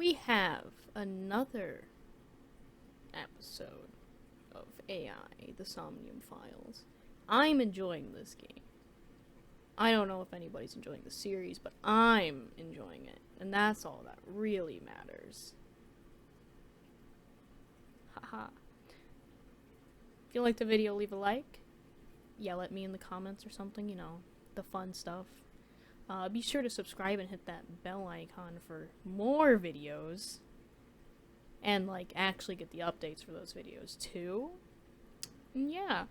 we have another episode of AI, the Somnium Files. I'm enjoying this game. I don't know if anybody's enjoying the series, but I'm enjoying it. And that's all that really matters. Haha. If you liked the video, leave a like. Yell at me in the comments or something, you know, the fun stuff. Be sure to subscribe and hit that bell icon for more videos. And, like, actually get the updates for those videos, too. And yeah.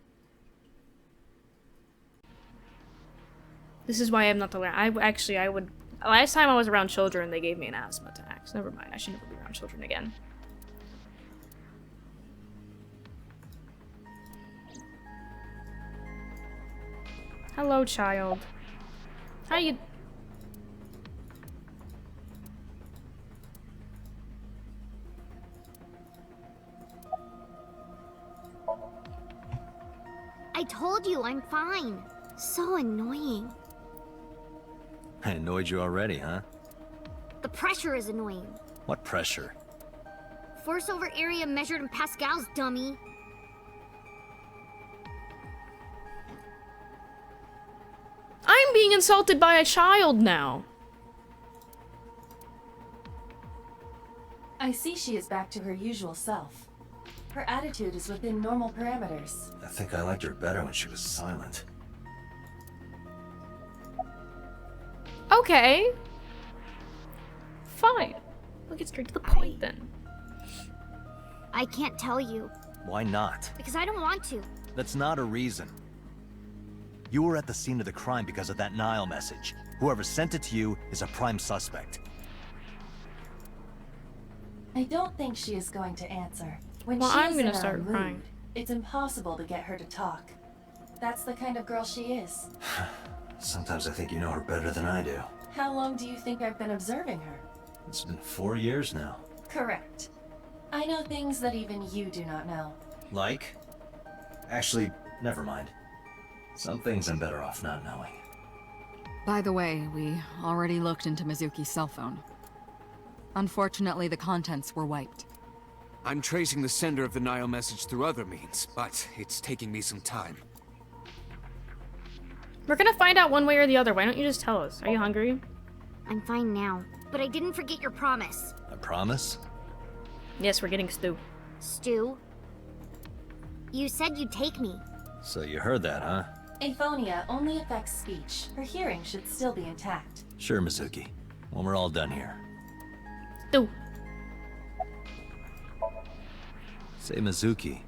This is why I'm not the last time I was around children, they gave me an asthma attack. So never mind, I should never be around children again. Hello, child. How you... I told you, I'm fine. So annoying. I annoyed you already, huh? The pressure is annoying. What pressure? Force over area measured in pascals, dummy. I'm being insulted by a child now. I see she is back to her usual self. Her attitude is within normal parameters. I think I liked her better when she was silent. Okay. Fine. We'll get straight to the point then. I can't tell you, Why not? because I don't want to. That's not a reason. You were at the scene of the crime because of that Nile message. Whoever sent it to you is a prime suspect. I don't think she is going to answer. When Well, she I'm is gonna in a start mood, crying. it's impossible to get her to talk. That's the kind of girl she is. Sometimes I think you know her better than I do. How long do you think I've been observing her? It's been 4 years now. Correct. I know things that even you do not know. Like? Actually, never mind. Some things I'm better off not knowing. By the way, we already looked into Mizuki's cell phone. Unfortunately, the contents were wiped. I'm tracing the sender of the Nile message through other means, but it's taking me some time. We're gonna find out one way or the other. Why don't you just tell us? Are you hungry? I'm fine now, but I didn't forget your promise. I promise? Yes, we're getting stew. Stu, you said you'd take me. So you heard that, huh? Aphonia only affects speech. Her hearing should still be intact. Sure, Mizuki. When we're all done here. Stew. Say, Mizuki,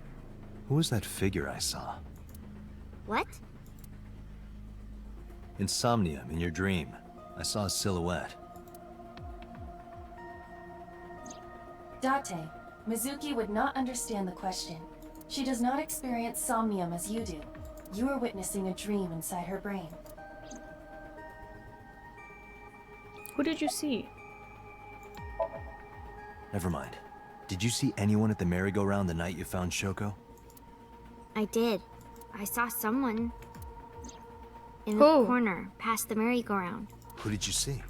who was that figure I saw? What? In Somnium, in your dream, I saw a silhouette. Date, Mizuki would not understand the question. She does not experience somnium as you do. You are witnessing a dream inside her brain. Who did you see? Never mind. Did you see anyone at the merry-go-round the night you found Shoko? I did. I saw someone in Who? the corner past the merry-go-round. Who did you see?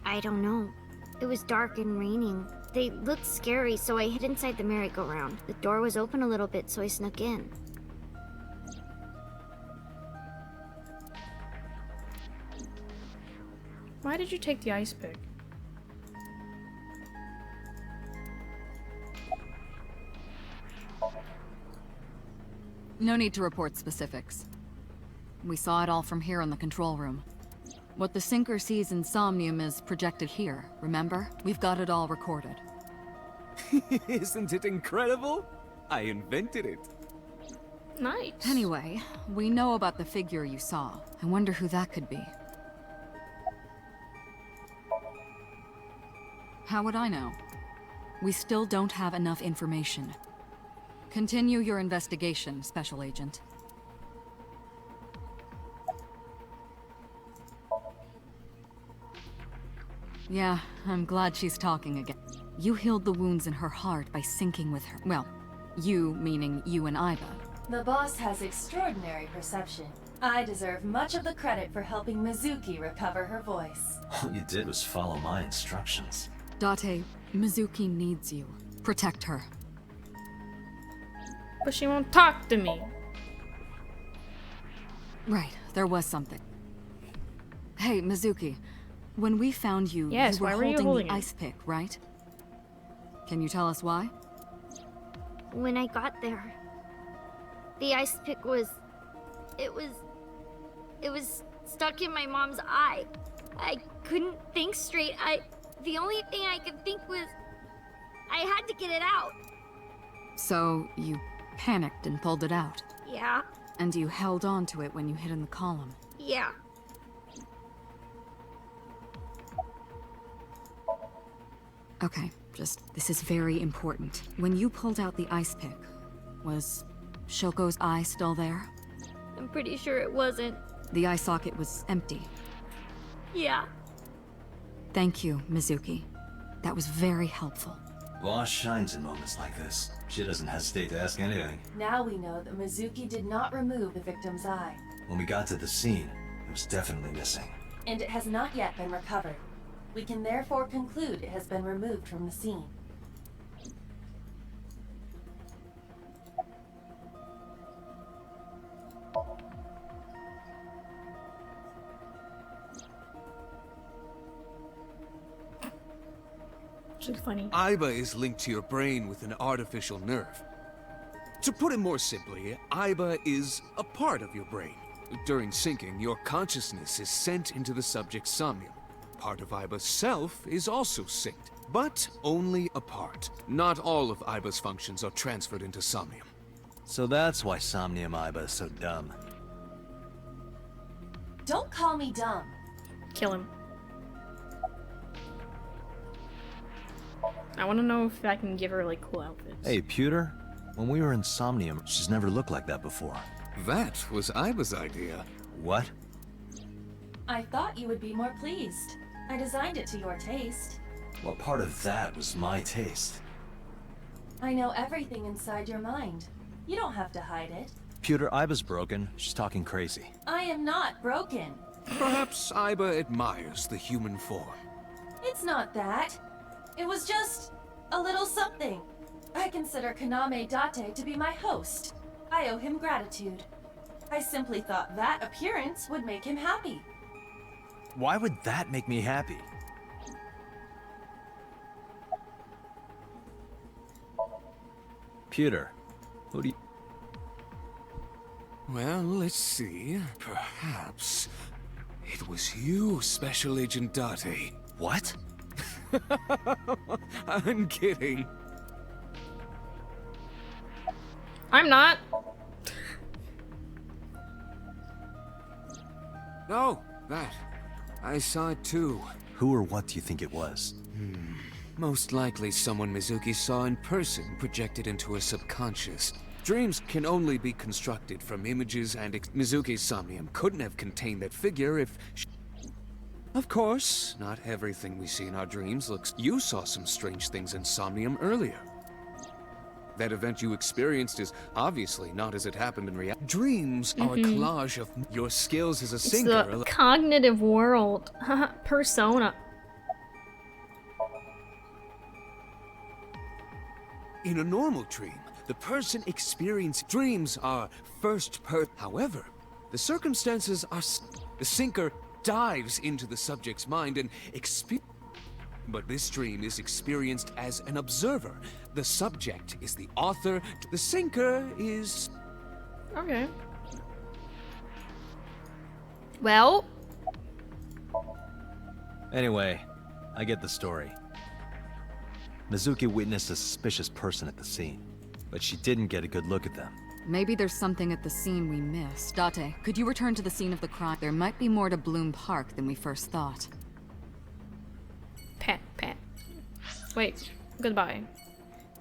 I don't know. It was dark and raining. They looked scary, so I hid inside the merry-go-round. The door was open a little bit, so I snuck in. Why did you take the ice pick? No need to report specifics. We saw it all from here in the control room. What the sinker sees in Somnium is projected here, remember? We've got it all recorded. Isn't it incredible? I invented it. Nice. Anyway, we know about the figure you saw. I wonder who that could be. How would I know? We still don't have enough information. Continue your investigation, Special Agent. Yeah, I'm glad she's talking again. You healed the wounds in her heart by syncing with her. Well, you meaning you and Iba. The boss has extraordinary perception. I deserve much of the credit for helping Mizuki recover her voice. All you did was follow my instructions. Date, Mizuki needs you. Protect her. But she won't talk to me. Right, there was something. Hey, Mizuki. When we found you, Yes, you were why were you holding holding the it? ice pick, right? Can you tell us why? When I got there, the ice pick was... It was stuck in my mom's eye. I couldn't think straight. The only thing I could think was... I had to get it out. So, you panicked and pulled it out. Yeah, And you held on to it when you hid in the column. yeah. Okay, this is very important. When you pulled out the ice pick, was Shoko's eye still there? I'm pretty sure it wasn't. The eye socket was empty. Yeah. Thank you, Mizuki. That was very helpful. Boss shines in moments like this. She doesn't hesitate to ask anything. Now we know that Mizuki did not remove the victim's eye, When we got to the scene, it was definitely missing. and it has not yet been recovered. We can therefore conclude it has been removed from the scene. Which is funny. Aiba is linked to your brain with an artificial nerve. To put it more simply, Aiba is a part of your brain. During syncing, your consciousness is sent into the subject's Somnium. Part of Aiba's self is also synced, but only a part. Not all of Aiba's functions are transferred into Somnium. So that's why Somnium Aiba is so dumb. Don't call me dumb. Kill him. I want to know if I can give her like cool outfits. Hey, Pewter, when we were in Somnium, she's never looked like that before. That was Aiba's idea. What? I thought you would be more pleased. I designed it to your taste. Well, part of that was my taste. I know everything inside your mind. You don't have to hide it. Pewter, Aiba's broken. She's talking crazy. I am not broken. Perhaps Aiba admires the human form. It's not that. It was just a little something. I consider Kaname Date to be my host. I owe him gratitude. I simply thought that appearance would make him happy. Why would that make me happy? Pewter, who do you... Well, let's see. Perhaps it was you, Special Agent Date. What? I'm kidding. I'm not. No, that. I saw it too. Who or what do you think it was? Most likely someone Mizuki saw in person projected into her subconscious. Dreams can only be constructed from images, and Mizuki's Somnium couldn't have contained that figure if... Of course, not everything we see in our dreams looks... You saw some strange things in Somnium earlier. That event you experienced is obviously not as it happened in reality. Dreams are a collage of your skills as a It's singer. the cognitive world. Persona. In a normal dream, the person experiencing dreams are However, the circumstances are... The sinker dives into the subject's mind and But this dream is experienced as an observer. The subject is the author. The sinker is... Okay. Well, Anyway, I get the story. Mizuki witnessed a suspicious person at the scene, but she didn't get a good look at them. Maybe there's something at the scene we missed. Date, could you return to the scene of the crime? There might be more to Bloom Park than we first thought. pat. Wait, goodbye.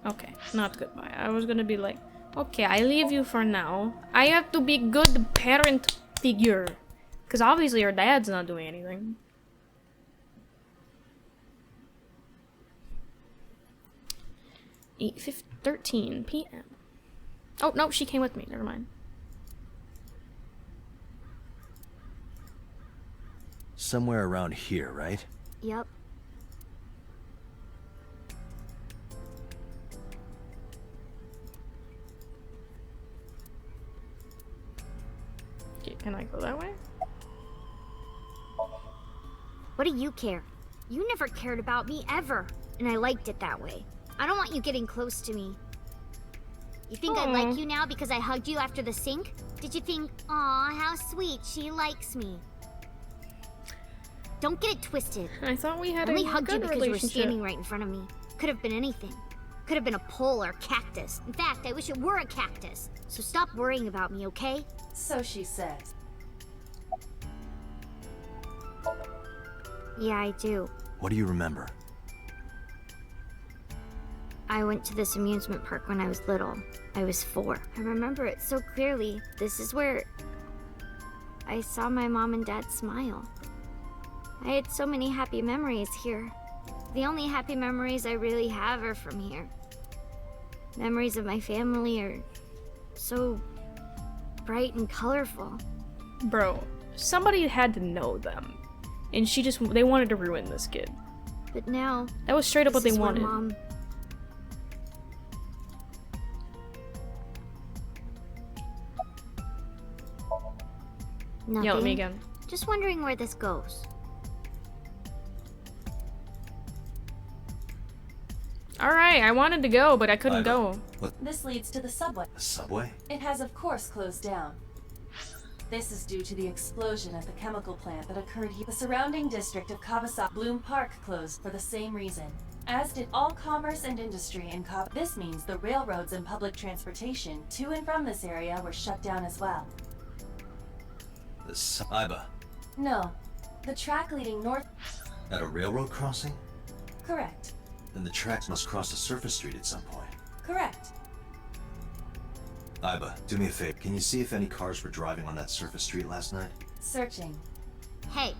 Okay, not goodbye. I was gonna be like, okay, I leave you for now. I have to be good parent figure. Because obviously her dad's not doing anything. Eight 13 p.m. Oh, no, she came with me. Never mind. Somewhere around here, right? Yep. Okay, can I go that way? What do you care? You never cared about me ever, and I liked it that way. I don't want you getting close to me. You think I like you now because I hugged you after the sink? Did you think, aw, how sweet, she likes me? Don't get it twisted. I thought we had I a only hugged you good because you were relationship. standing right in front of me. Could have been anything. Could have been a pole or cactus. In fact, I wish it were a cactus. So stop worrying about me, okay? So she says. Yeah, I do. What do you remember? I went to this amusement park when I was little. I was 4. I remember it so clearly. This is where I saw my mom and dad smile. I had so many happy memories here. The only happy memories I really have are from here. Memories of my family are so bright and colorful. Bro, somebody had to know them. And they wanted to ruin this kid. But now, That was straight up what this they is where wanted. Mom... Nothing. Yell at me again. Just wondering where this goes. Alright, I wanted to go, but I couldn't go. What? This leads to the subway. The subway? It has, of course, closed down. This is due to the explosion at the chemical plant that occurred here. The surrounding district of Kawasaki Bloom Park closed for the same reason, as did all commerce and industry in Kawasaki. This means the railroads and public transportation to and from this area were shut down as well. The Iba. No, the track leading north... At a railroad crossing? Correct. Then the tracks must cross a surface street at some point. Correct. Iba, do me a favor. Can you see if any cars were driving on that surface street last night? Searching. Hey,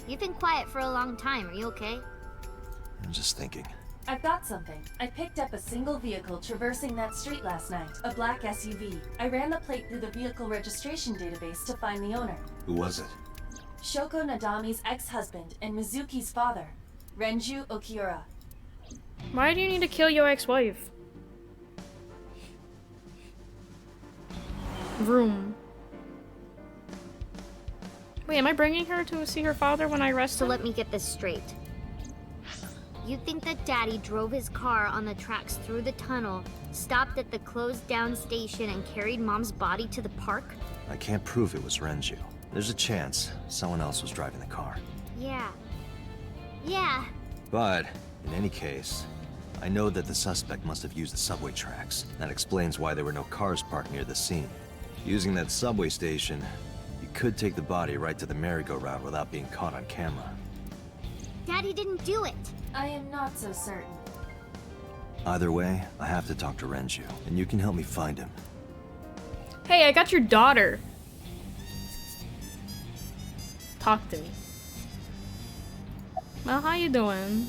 you've been quiet for a long time. Are you okay? I'm just thinking. I've got something. I picked up a single vehicle traversing that street last night. A black SUV. I ran the plate through the vehicle registration database to find the owner. Who was it? Shoko Nadami's ex-husband and Mizuki's father, Renju Okiura. Why do you need to kill your ex-wife? Vroom. Wait, am I bringing her to see her father when I arrest So him? let me get this straight. You think that Daddy drove his car on the tracks through the tunnel, stopped at the closed down station, and carried Mom's body to the park? I can't prove it was Renju. There's a chance someone else was driving the car. Yeah. Yeah. But, in any case, I know that the suspect must have used the subway tracks. That explains why there were no cars parked near the scene. Using that subway station, you could take the body right to the merry-go-round without being caught on camera. Daddy didn't do it. I am not so certain. Either way, I have to talk to Renju, and you can help me find him. Hey, I got your daughter. Talk to me. Well, how you doing?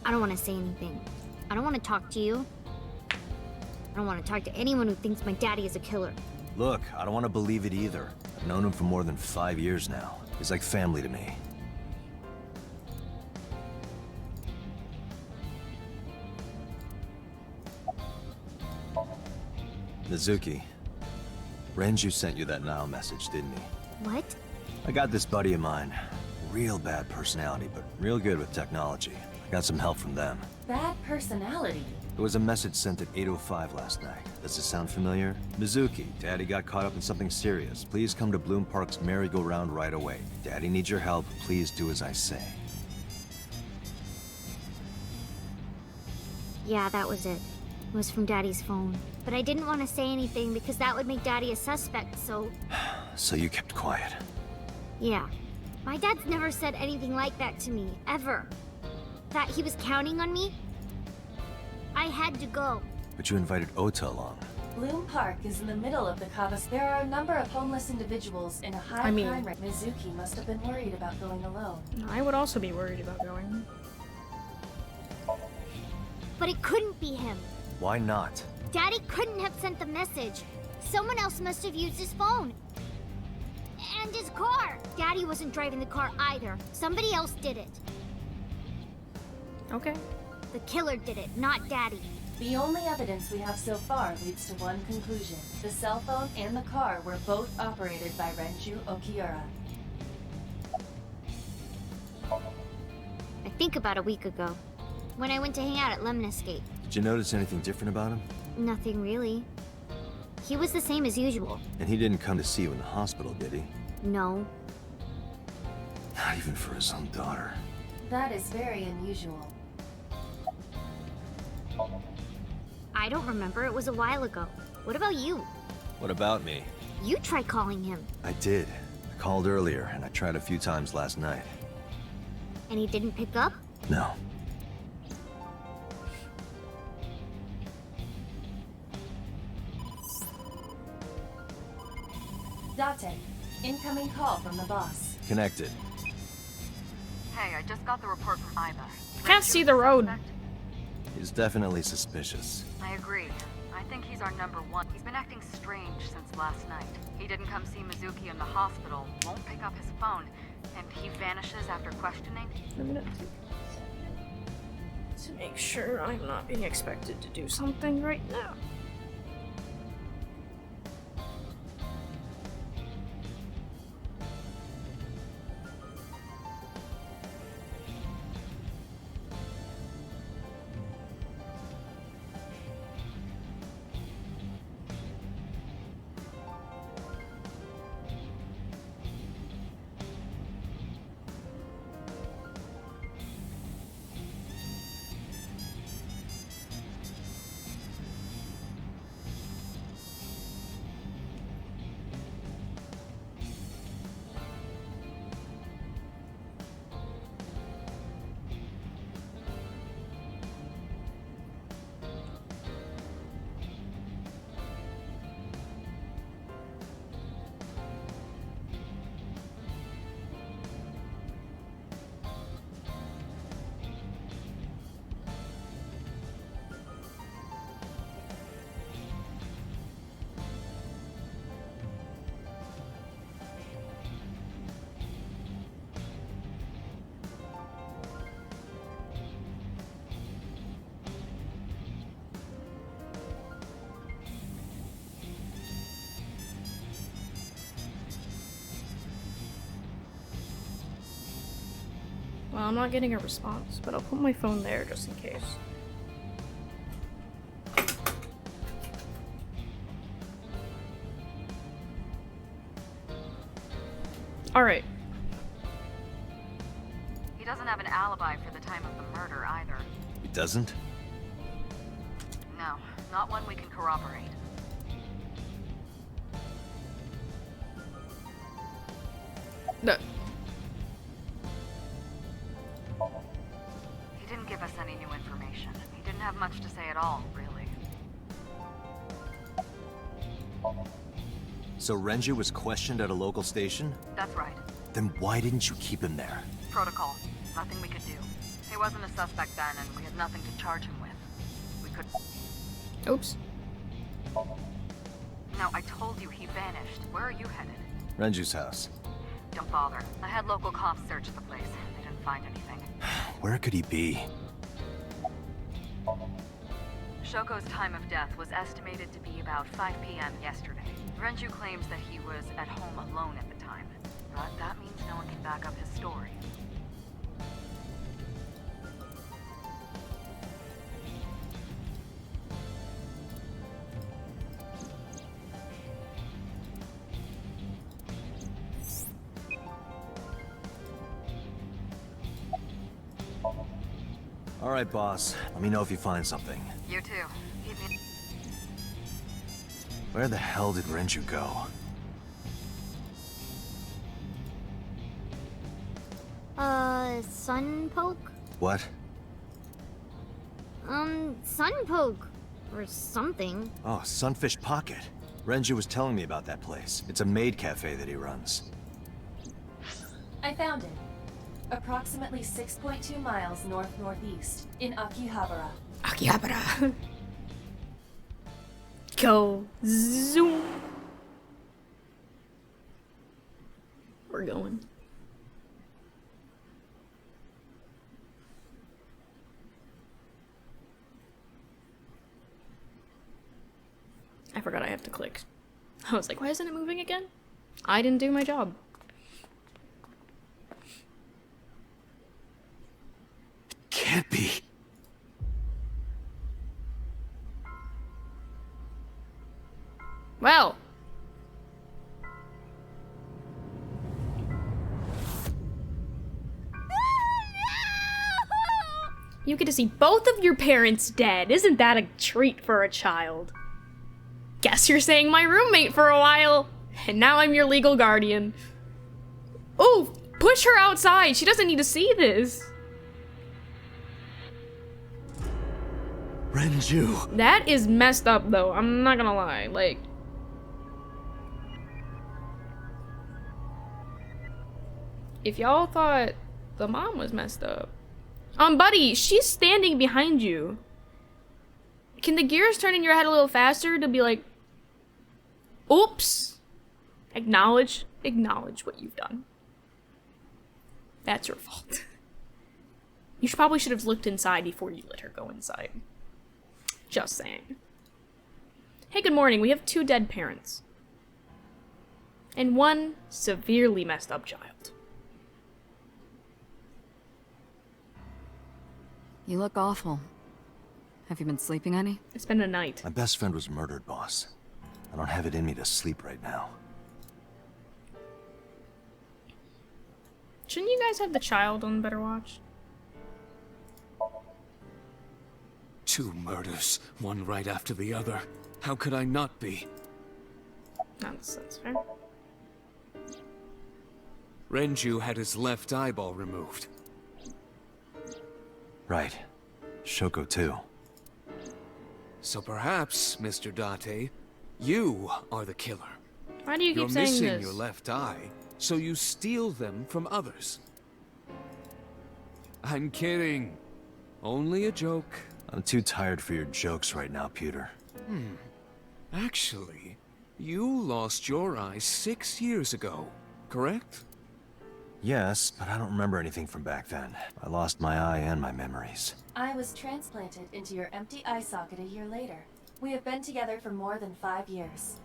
I don't want to say anything. I don't want to talk to you. I don't want to talk to anyone who thinks my daddy is a killer. Look, I don't want to believe it either. I've known him for more than 5 years now. He's like family to me. Mizuki, Renju sent you that Nile message, didn't he? What? I got this buddy of mine. Real bad personality, but real good with technology. I got some help from them. Bad personality. There was a message sent at 8:05 last night. Does this sound familiar? Mizuki, Daddy got caught up in something serious. Please come to Bloom Park's merry-go-round right away. Daddy needs your help. Please do as I say. Yeah, that was it. It was from Daddy's phone. But I didn't want to say anything because that would make Daddy a suspect, so... So you kept quiet. Yeah. My dad's never said anything like that to me, ever. That he was counting on me? I had to go. But you invited Ota along. Bloom Park is in the middle of the Kawasaki. There are a number of homeless individuals in a high crime rate. Mizuki must have been worried about going alone. I would also be worried about going. But it couldn't be him. Why not? Daddy couldn't have sent the message. Someone else must have used his phone. and his car! Daddy wasn't driving the car either. Somebody else did it. Okay. The killer did it, not Daddy. The only evidence we have so far leads to one conclusion. The cell phone and the car were both operated by Renju Okiura. I think about a week ago, when I went to hang out at Lemon Escape. Did you notice anything different about him? Nothing really. He was the same as usual. And he didn't come to see you in the hospital, did he? No. Not even for his own daughter. That is very unusual. I don't remember. It was a while ago. What about you? What about me? You try calling him. I did. I called earlier, and I tried a few times last night. And he didn't pick up? No. Date, incoming call from the boss. Connected. Hey, I just got the report from Iva. Can't see the road. He's definitely suspicious. I agree. I think he's our number one. He's been acting strange since last night. He didn't come see Mizuki in the hospital, won't pick up his phone, and he vanishes after questioning. I'm gonna to make sure I'm not being expected to do something right now. Well, I'm not getting a response, but I'll put my phone there just in case. Alright. He doesn't have an alibi for the time of the murder either. He doesn't? No, not one we can corroborate. No. He didn't give us any new information. He didn't have much to say at all, really. So Renju was questioned at a local station? That's right. Then why didn't you keep him there? Protocol. Nothing we could do. He wasn't a suspect then, and we had nothing to charge him with. We could... Oops. No, I told you he vanished. Where are you headed? Renju's house. Don't bother. I had local cops search the place. They didn't find anything. Where could he be? Shoko's time of death was estimated to be about 5 p.m. yesterday. Renju claims that he was at home alone at the time. But that means no one can back up his story. All right, boss. Let me know if you find something. You too. Keep me... Where the hell did Renju go? Sunpoke? What? Sunpoke. Or something. Oh, Sunfish Pocket. Renju was telling me about that place. It's a maid cafe that he runs. I found it. Approximately 6.2 miles north-northeast in Akihabara. Akihabara. Go. Zoom. We're going. I forgot I have to click. I was like, why isn't it moving again? I didn't do my job. Can't be. Well. You get to see both of your parents dead. Isn't that a treat for a child? Guess you're saying my roommate for a while. And now I'm your legal guardian. Oh, push her outside. She doesn't need to see this. Renju. That is messed up, though. I'm not gonna lie. Like, if y'all thought the mom was messed up. Buddy, she's standing behind you. Can the gears turn in your head a little faster to be like, oops. Acknowledge what you've done. That's your fault. You probably should have looked inside before you let her go inside. Just saying. Hey, good morning. We have 2 dead parents. And 1 severely messed up child. You look awful. Have you been sleeping any? It's been a night. My best friend was murdered, boss. I don't have it in me to sleep right now. Shouldn't you guys have the child on Better Watch? 2 murders, one right after the other. How could I not be? That's fair. Renju had his left eyeball removed. Right. Shoko too. So perhaps, Mr. Date, you are the killer. Why do you You're keep saying missing this? your left eye, so you steal them from others. I'm kidding. Only a joke. I'm too tired for your jokes right now, Peter. Actually, you lost your eye 6 years ago, correct? Yes, but I don't remember anything from back then. I lost my eye and my memories. I was transplanted into your empty eye socket a year later. We have been together for more than 5 years.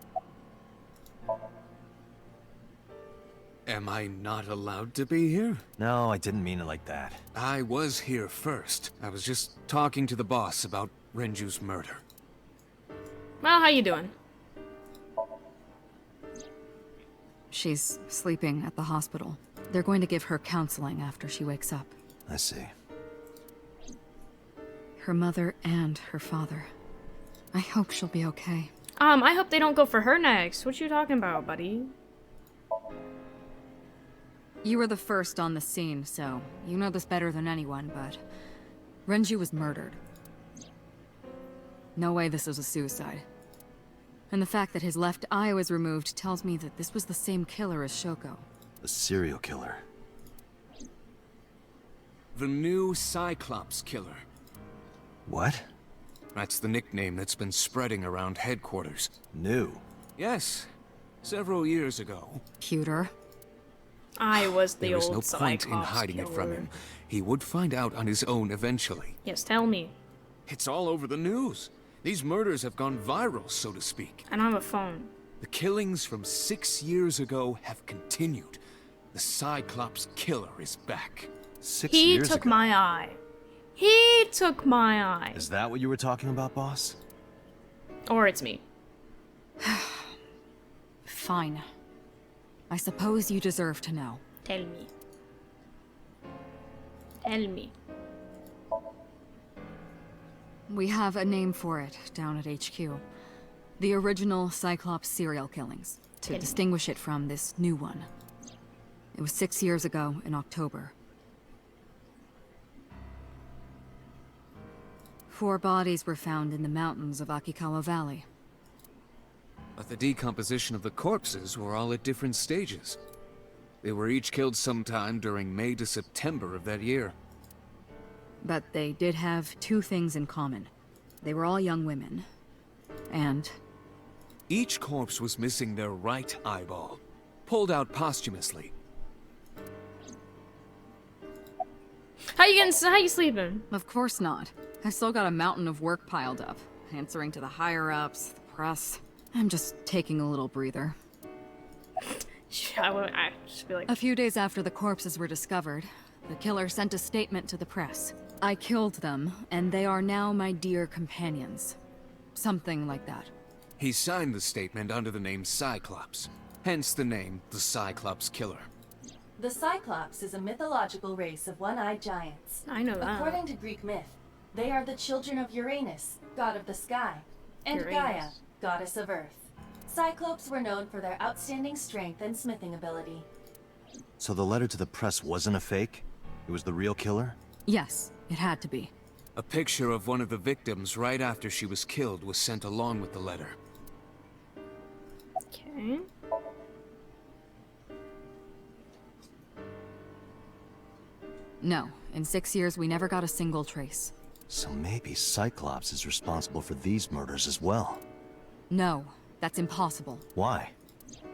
Am I not allowed to be here? No, I didn't mean it like that. I was here first. I was just talking to the boss about Renju's murder. Well, how you doing? She's sleeping at the hospital. They're going to give her counseling after she wakes up. I see. Her mother and her father. I hope she'll be okay. I hope they don't go for her next. What you talking about, buddy? You were the first on the scene, so you know this better than anyone, but Renju was murdered. No way this was a suicide. And the fact that his left eye was removed tells me that this was the same killer as Shoko. The serial killer. The new Cyclops killer. What? That's the nickname that's been spreading around headquarters. New. Yes, several years ago. Pewter. I was the There is old no point in Cyclops hiding it from killer. him. He would find out on his own eventually. Yes, tell me. It's all over the news. These murders have gone viral, so to speak. I don't have a phone. The killings from 6 years ago have continued. The Cyclops killer is back. 6 He years took ago. my eye. He took my eye. Is that what you were talking about, boss? Or it's me. Fine. I suppose you deserve to know. Tell me. Tell me. We have a name for it down at HQ. The original Cyclops serial killings, to Okay. distinguish it from this new one. It was 6 years ago in October. 4 bodies were found in the mountains of Akikawa Valley. But the decomposition of the corpses were all at different stages. They were each killed sometime during May to September of that year. But they did have 2 things in common. They were all young women. And Each corpse was missing their right eyeball, pulled out posthumously. How you sleeping? Of course not. I still got a mountain of work piled up. Answering to the higher-ups, the press. I'm just taking a little breather. I just feel like... A few days after the corpses were discovered, the killer sent a statement to the press. I killed them, and they are now my dear companions. Something like that. He signed the statement under the name Cyclops. Hence the name, the Cyclops Killer. The Cyclops is a mythological race of one-eyed giants. I know that. According to Greek myth, they are the children of Uranus, god of the sky, and Uranus. Gaia, goddess of earth. Cyclopes were known for their outstanding strength and smithing ability. So the letter to the press wasn't a fake? It was the real killer? Yes, it had to be. A picture of one of the victims right after she was killed was sent along with the letter. Okay. No, in 6 years we never got a single trace. So maybe Cyclops is responsible for these murders as well. No, that's impossible. Why?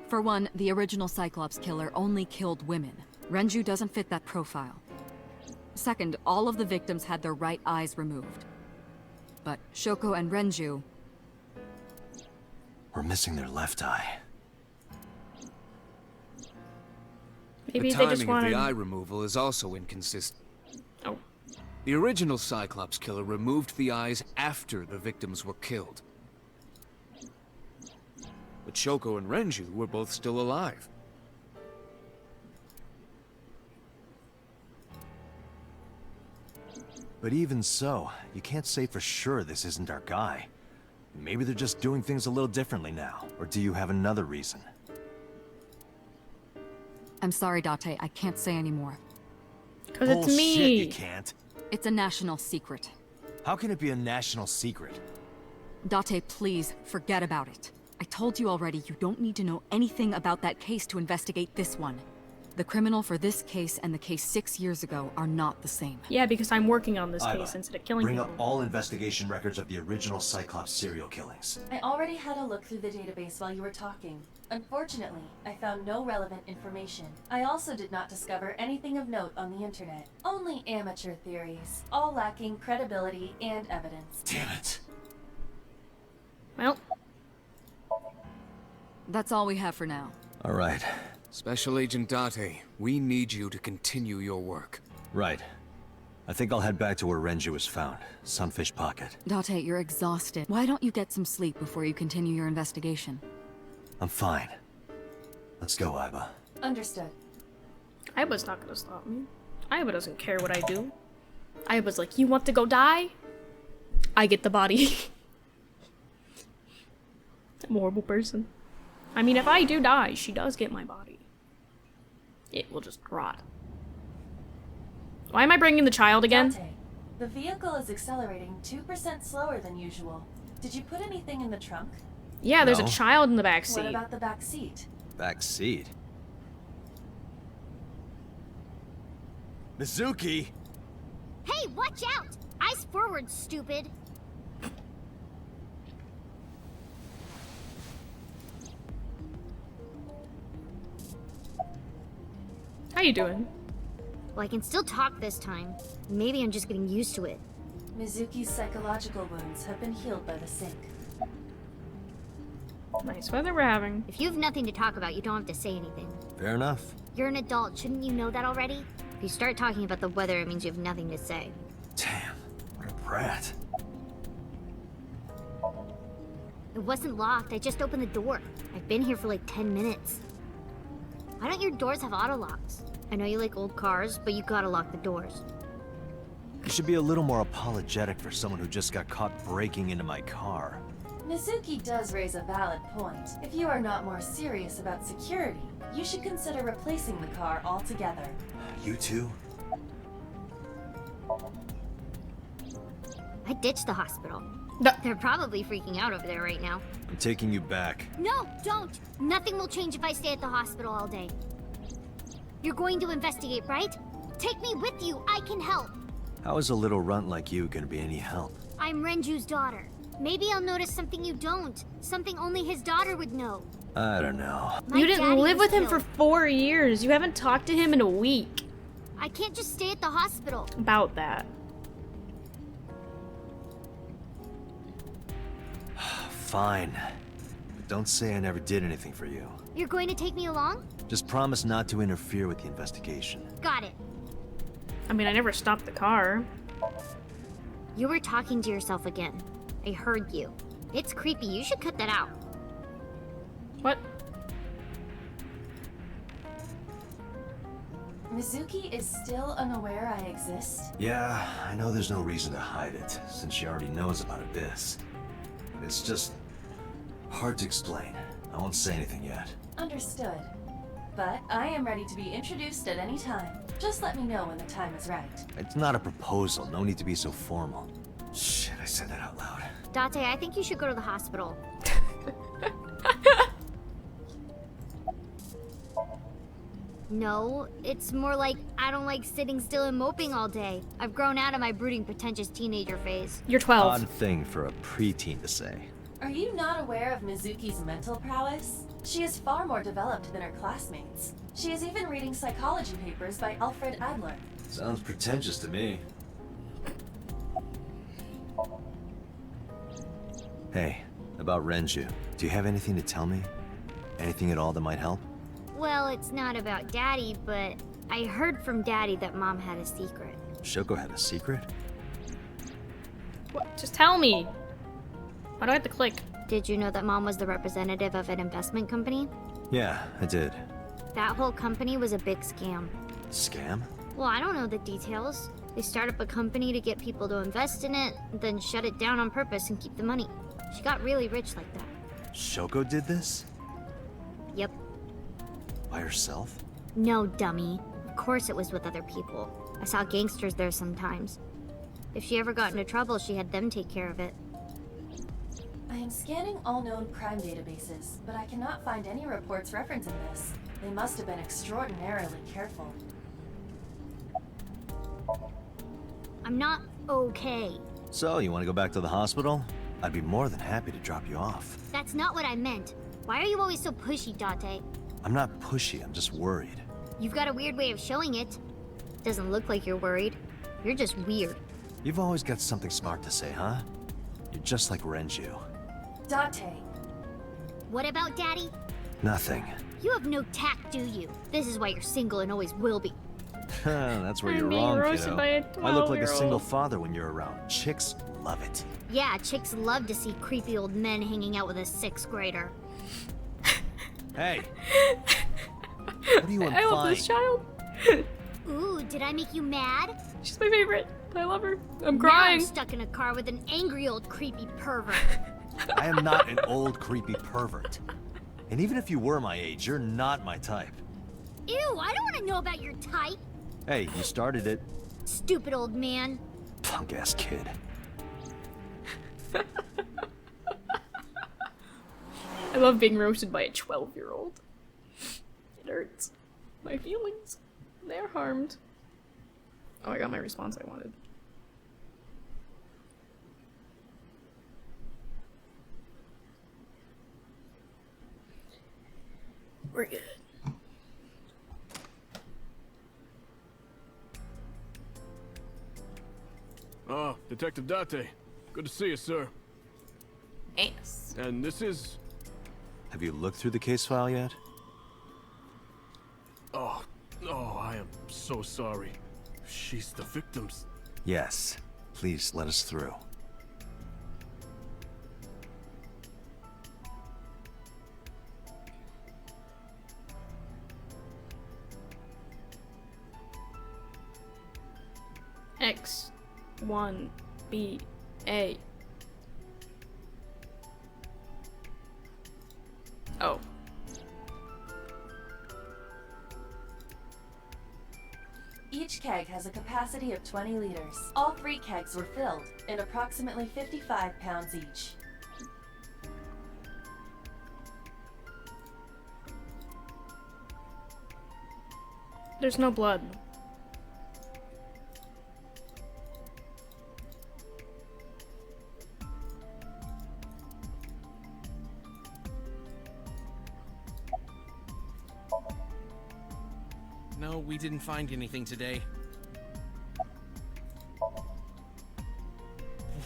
For one, the original Cyclops killer only killed women. Renju doesn't fit that profile. Second, all of the victims had their right eyes removed. But Shoko and Renju... We're missing their left eye. Maybe The they just timing of wanted... the eye removal is also inconsistent. Oh. The original Cyclops killer removed the eyes after the victims were killed. But Shoko and Renju were both still alive. But even so, you can't say for sure this isn't our guy. Maybe they're just doing things a little differently now. Or do you have another reason? I'm sorry, Date, I can't say anymore. Because it's Bullshit, me. you can't. It's a national secret. How can it be a national secret? Date, please, forget about it. I told you already, you don't need to know anything about that case to investigate this one. The criminal for this case and the case 6 years ago are not the same. Yeah, because I'm working on this Iva, case instead of killing bring people. up all investigation records of the original Cyclops serial killings. I already had a look through the database while you were talking. Unfortunately, I found no relevant information. I also did not discover anything of note on the internet. Only amateur theories, all lacking credibility and evidence. Damn it. Well, That's all we have for now. All right. Special Agent Date, we need you to continue your work. Right. I think I'll head back to where Renju was found. Sunfish Pocket. Date, you're exhausted. Why don't you get some sleep before you continue your investigation? I'm fine. Let's go, Iva. Understood. Iba's not gonna stop me. Iba doesn't care what I do. Iba's like, you want to go die? I get the body. I'm a horrible person. I mean, if I do die, she does get my body. It will just rot. Why am I bringing the child again? Dante, the vehicle is accelerating 2% slower than usual. Did you put anything in the trunk? Yeah, there's No. a child in the back What seat. about the back seat? Back seat. Mizuki! Hey, watch out! Eyes forward, stupid. How you doing? Well, I can still talk this time. Maybe I'm just getting used to it. Mizuki's psychological wounds have been healed by the sink. Nice weather we're having. If you have nothing to talk about, you don't have to say anything. Fair enough. You're an adult, shouldn't you know that already? If you start talking about the weather, it means you have nothing to say. Damn, what a brat. It wasn't locked, I just opened the door. I've been here for like 10 minutes. Why don't your doors have auto locks? I know you like old cars, but you gotta lock the doors. You should be a little more apologetic for someone who just got caught breaking into my car. Mizuki does raise a valid point. If you are not more serious about security, you should consider replacing the car altogether. You too? I ditched the hospital. No. They're probably freaking out over there right now. I'm taking you back. No, don't! Nothing will change if I stay at the hospital all day. You're going to investigate, right? Take me with you, I can help! How is a little runt like you gonna be any help? I'm Renju's daughter. Maybe I'll notice something you don't. Something only his daughter would know. I don't know. My You didn't daddy live was with him for killed. 4 years. You haven't talked to him in a week. I can't just stay at the hospital. About that. Fine. But don't say I never did anything for you. You're going to take me along? Just promise not to interfere with the investigation. Got it. I mean, I never stopped the car. You were talking to yourself again. I heard you. It's creepy. You should cut that out. What? Mizuki is still unaware I exist? Yeah, I know there's no reason to hide it, since she already knows about Abyss. It's just hard to explain. I won't say anything yet. Understood. But I am ready to be introduced at any time. Just let me know when the time is right. It's not a proposal. No need to be so formal. Shit, I said that out loud. Date, I think you should go to the hospital. No, it's more like I don't like sitting still and moping all day. I've grown out of my brooding, pretentious teenager phase. You're 12. Odd thing for a preteen to say. Are you not aware of Mizuki's mental prowess? She is far more developed than her classmates. She is even reading psychology papers by Alfred Adler. Sounds pretentious to me. Hey, about Renju. Do you have anything to tell me? Anything at all that might help? Well, it's not about Daddy, but I heard from Daddy that Mom had a secret. Shoko had a secret? What? Just tell me. Why do I have to click? Did you know that Mom was the representative of an investment company? Yeah, I did. That whole company was a big scam. Scam? Well, I don't know the details. They start up a company to get people to invest in it, then shut it down on purpose and keep the money. She got really rich like that. Shoko did this? Yep. By herself? No, dummy. Of course it was with other people. I saw gangsters there sometimes. If she ever got into trouble, she had them take care of it. I am scanning all known crime databases, but I cannot find any reports referencing this. They must have been extraordinarily careful. I'm not okay. So, you want to go back to the hospital? I'd be more than happy to drop you off. That's not what I meant. Why are you always so pushy, Date? I'm not pushy, I'm just worried. You've got a weird way of showing it. Doesn't look like you're worried. You're just weird. You've always got something smart to say, huh? You're just like Renju. Date. What about Daddy? Nothing. You have no tact, do you? This is why you're single and always will be. That's where I'm you're being wrong, roasted kiddo. by a I look like a 12-year-old. single father when you're around. Chicks love it. Yeah, chicks love to see creepy old men hanging out with a 6th grader. Hey! What are you implying? I love this child. Ooh, did I make you mad? She's my favorite. I love her. I'm Now I'm crying. stuck in a car with an angry old creepy pervert. I am not an old, creepy pervert. And even if you were my age, you're not my type. Ew, I don't want to know about your type. Hey, you started it. Stupid old man. Punk-ass kid. I love being roasted by a 12-year-old. It hurts. My feelings. They're harmed. Oh, I got my response I wanted. We're good. Ah, Detective Date. Good to see you, sir. Yes. And this is... Have you looked through the case file yet? Oh, I am so sorry. She's the victim's... Yes. Please, let us through. X, 1, B, A. Oh. Each keg has a capacity of 20 liters. All 3 kegs were filled, in approximately 55 pounds each. There's no blood. No, we didn't find anything today.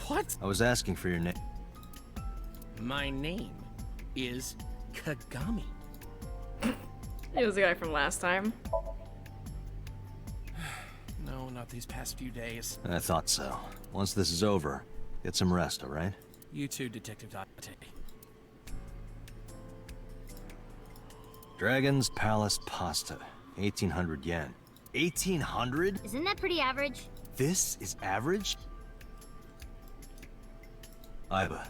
What? I was asking for your name. My name is Kagami. It was the guy from last time. No, not these past few days. I thought so. Once this is over, get some rest, alright? You too, Detective Date. Dragon's Palace Pasta. 1,800 yen. 1,800? Isn't that pretty average? This is average? Iba,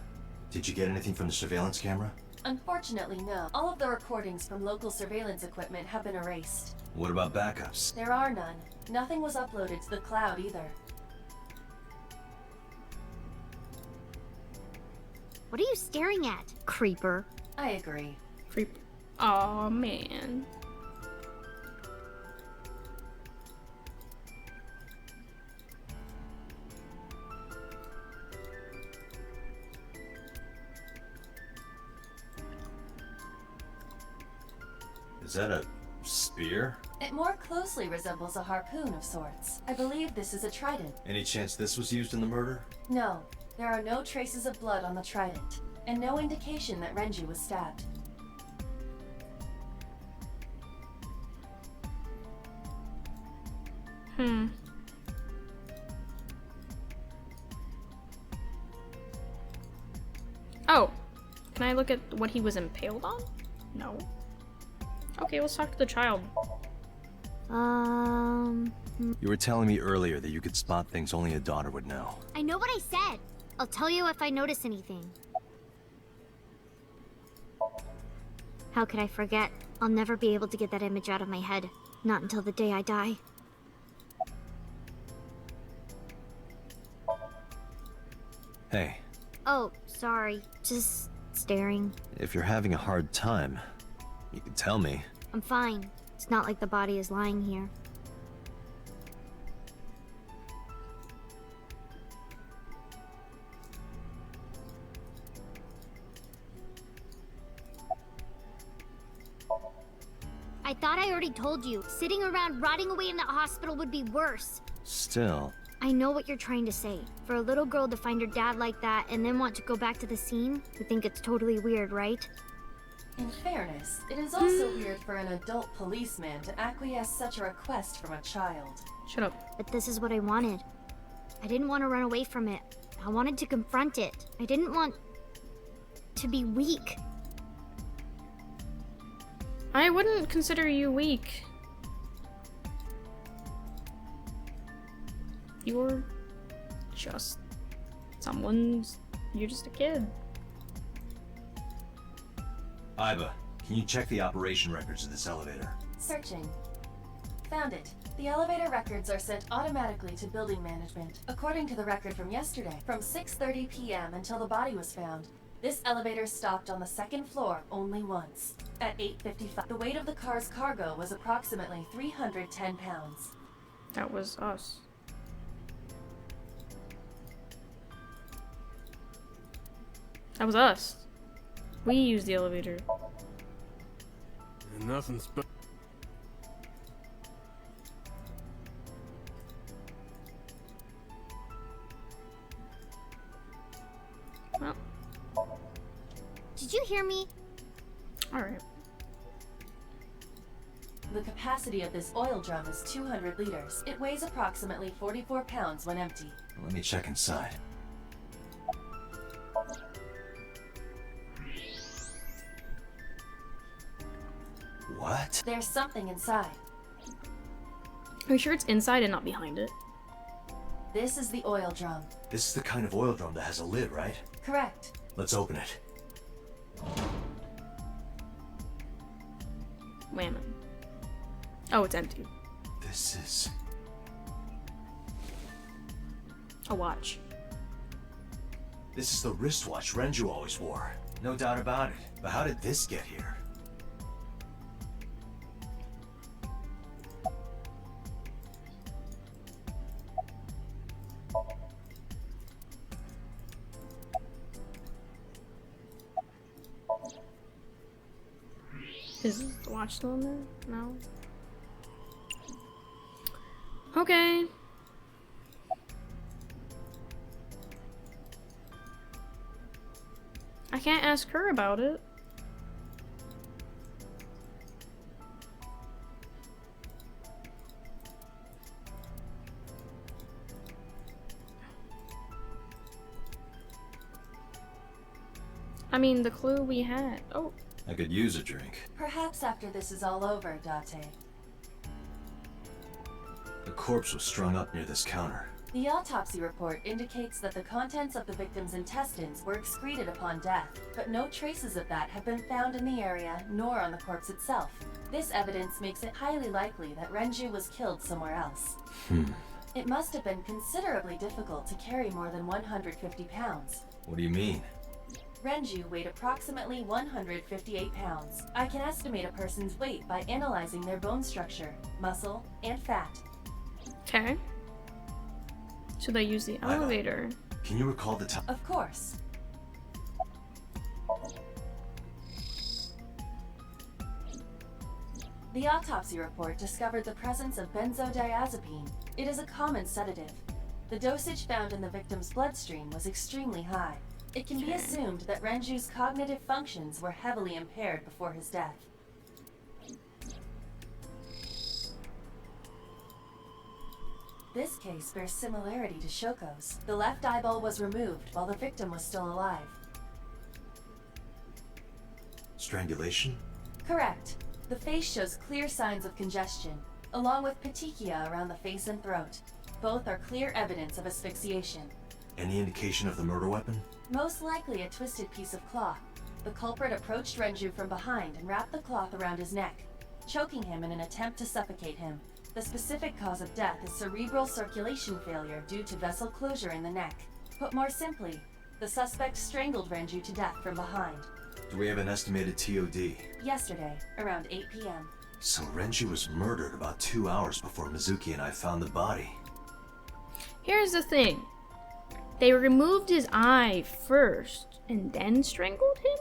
did you get anything from the surveillance camera? Unfortunately, no. All of the recordings from local surveillance equipment have been erased. What about backups? There are none. Nothing was uploaded to the cloud either. What are you staring at, creeper? I agree. Creep. Aw, man. Is that a spear? It more closely resembles a harpoon of sorts. I believe this is a trident. Any chance this was used in the murder? No, there are no traces of blood on the trident, and no indication that Renji was stabbed. Oh, can I look at what he was impaled on? No. Okay, let's talk to the child. You were telling me earlier that you could spot things only a daughter would know. I know what I said. I'll tell you if I notice anything. How could I forget? I'll never be able to get that image out of my head. Not until the day I die. Hey, Oh, sorry. Just staring. if you're having a hard time, you can tell me. I'm fine. It's not like the body is lying here. I thought I already told you. Sitting around rotting away in that hospital would be worse. Still, I know what you're trying to say. For a little girl to find her dad like that and then want to go back to the scene, you think it's totally weird, right? In fairness, it is also weird for an adult policeman to acquiesce such a request from a child. Shut up. But this is what I wanted. I didn't want to run away from it. I wanted to confront it. I didn't want to be weak. I wouldn't consider you weak. You're just you're just a kid. Iba, can you check the operation records of this elevator? Searching. Found it. The elevator records are sent automatically to building management. According to the record from yesterday, from 6:30 p.m. until the body was found, this elevator stopped on the second floor only once. At 8:55, the weight of the car's cargo was approximately 310 pounds. That was us. That was us. We used the elevator. And nothing special. Well, Did you hear me? alright. The capacity of this oil drum is 200 liters. It weighs approximately 44 pounds when empty. Let me check inside. What? There's something inside. Are you sure it's inside and not behind it? This is the oil drum. This is the kind of oil drum that has a lid, right? Correct. Let's open it. Whammon. Oh, it's empty. This is... A watch. This is the wristwatch Renju always wore. No doubt about it. But how did this get here? Is the watch still in there? No. Okay. I can't ask her about it. I mean, the clue we had. Oh. I could use a drink. Perhaps after this is all over, Date. The corpse was strung up near this counter. The autopsy report indicates that the contents of the victim's intestines were excreted upon death, but no traces of that have been found in the area nor on the corpse itself. This evidence makes it highly likely that Renju was killed somewhere else. It must have been considerably difficult to carry more than 150 pounds. What do you mean? Renju weighed approximately 158 pounds. I can estimate a person's weight by analyzing their bone structure, muscle, and fat. Okay. Should I use the elevator? Can you recall the time? Of course. The autopsy report discovered the presence of benzodiazepine. It is a common sedative. The dosage found in the victim's bloodstream was extremely high. It can be assumed that Renju's cognitive functions were heavily impaired before his death. This case bears similarity to Shoko's. The left eyeball was removed while the victim was still alive. Strangulation? Correct. The face shows clear signs of congestion, along with petechia around the face and throat. Both are clear evidence of asphyxiation. Any indication of the murder weapon? Most likely a twisted piece of cloth. The culprit approached Renju from behind and wrapped the cloth around his neck, choking him in an attempt to suffocate him. The specific cause of death is cerebral circulation failure due to vessel closure in the neck. Put more simply, the suspect strangled Renju to death from behind. Do we have an estimated TOD? Yesterday, around 8 p.m. So Renju was murdered about 2 hours before Mizuki and I found the body. Here's the thing. They removed his eye first and then strangled him?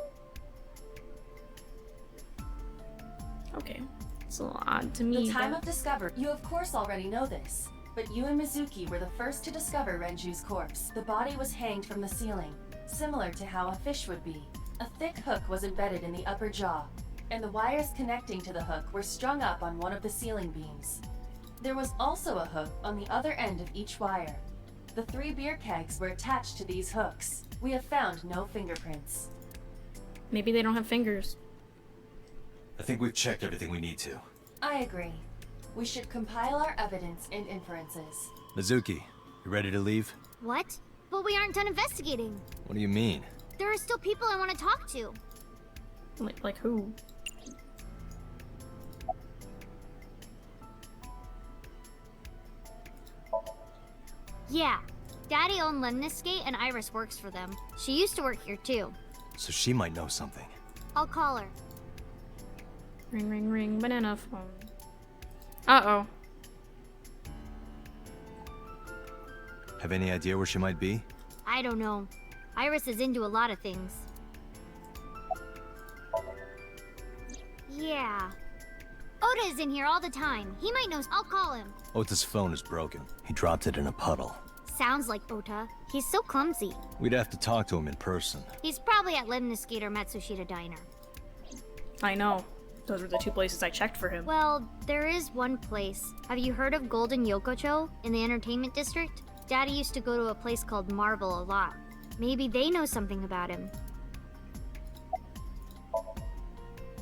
Okay. It's a little odd to me. The time of discovery. You of course already know this, but you and Mizuki were the first to discover Renju's corpse. The body was hanged from the ceiling, similar to how a fish would be. A thick hook was embedded in the upper jaw, and the wires connecting to the hook were strung up on one of the ceiling beams. There was also a hook on the other end of each wire. The 3 beer kegs were attached to these hooks. We have found no fingerprints. Maybe they don't have fingers. I think we've checked everything we need to. I agree. We should compile our evidence and inferences. Mizuki, you ready to leave? What? But we aren't done investigating. What do you mean? There are still people I want to talk to. Like who? Yeah. Daddy owned Lemniscate and Iris works for them. She used to work here too. So she might know something. I'll call her. Ring, ring, ring. Banana phone. Uh-oh. Have any idea where she might be? I don't know. Iris is into a lot of things. Yeah. Oda is in here all the time. He might know. I'll call him. Ota's phone is broken. He dropped it in a puddle. Sounds like Ota. He's so clumsy. We'd have to talk to him in person. He's probably at Lemniscate or Matsushita Diner. I know. Those were the 2 places I checked for him. Well, there is one place. Have you heard of Golden Yokocho in the entertainment district? Daddy used to go to a place called Marble a lot. Maybe they know something about him.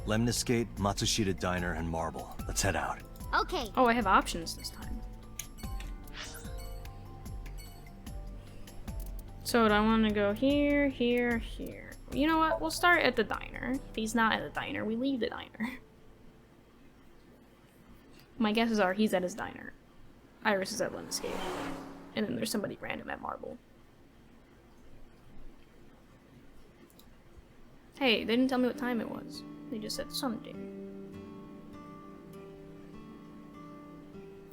Lemniscate, Matsushita Diner, and Marble. Let's head out. Okay. Oh, I have options this time. So do I want to go here, here, here? You know what? We'll start at the diner. If he's not at the diner, we leave the diner. My guesses are he's at his diner. Iris is at Lemniscate. And then there's somebody random at Marble. Hey, they didn't tell me what time it was. They just said Sunday.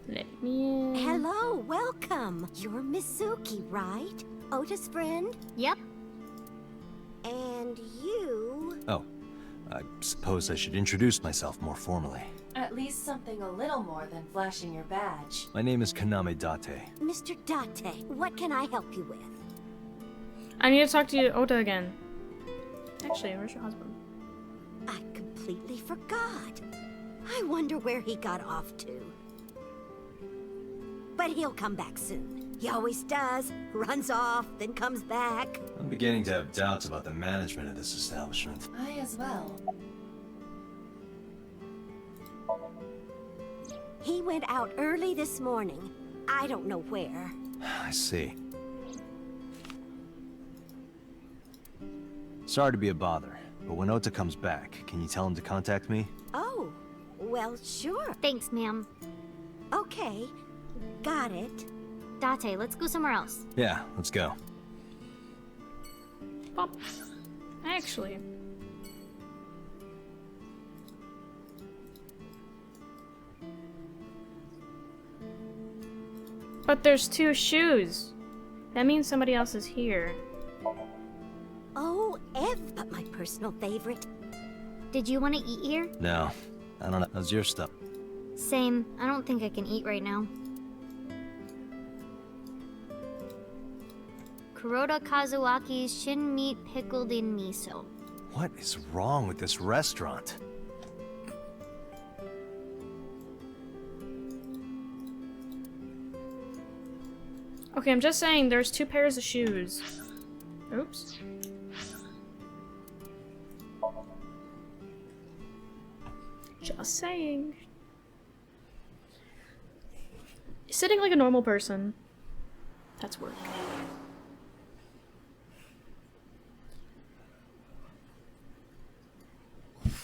Let me in. Hello, welcome. You're Mizuki, right? Ota's friend? Yep. And you... Oh, I suppose I should introduce myself more formally. At least something a little more than flashing your badge. My name is Kaname Date. Mr. Date, what can I help you with? I need to talk to you, Ota, again. Actually, where's your husband? I completely forgot. I wonder where he got off to. But he'll come back soon. He always does. Runs off, then comes back. I'm beginning to have doubts about the management of this establishment. I as well. He went out early this morning. I don't know where. I see. Sorry to be a bother, but when Ota comes back, can you tell him to contact me? Oh, well, sure. Thanks, ma'am. Okay, got it. Date, let's go somewhere else. Yeah, let's go. Well, actually. But there's 2 shoes. That means somebody else is here. Oh, Ev, but my personal favorite. Did you want to eat here? No, I don't know. How's your stuff? Same. I don't think I can eat right now. Kuroda Kazuaki's shin meat pickled in miso. What is wrong with this restaurant? Okay, I'm just saying there's 2 pairs of shoes. Oops. Just saying. Sitting like a normal person. That's work.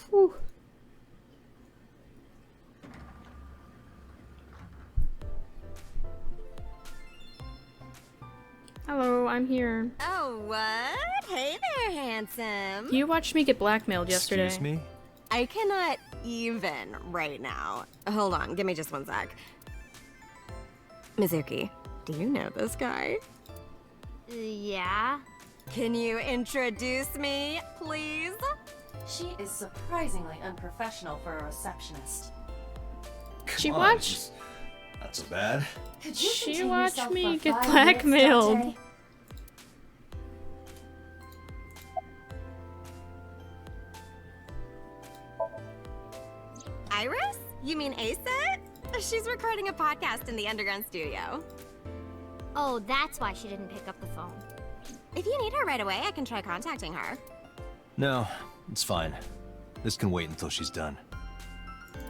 Whew. Hello, I'm here. Oh, what? Hey there, handsome. You watched me get blackmailed yesterday. Excuse me? I cannot even right now. Hold on, give me just one sec. Mizuki, do you know this guy? Yeah? Can you introduce me, please? She is surprisingly unprofessional for a receptionist. She Come on, watched- it's not so bad. Could you She contain watched yourself me for get 5 minutes, blackmailed. Date? Iris? You mean Aset? She's recording a podcast in the underground studio. Oh, that's why she didn't pick up the phone. If you need her right away, I can try contacting her. No, it's fine. This can wait until she's done.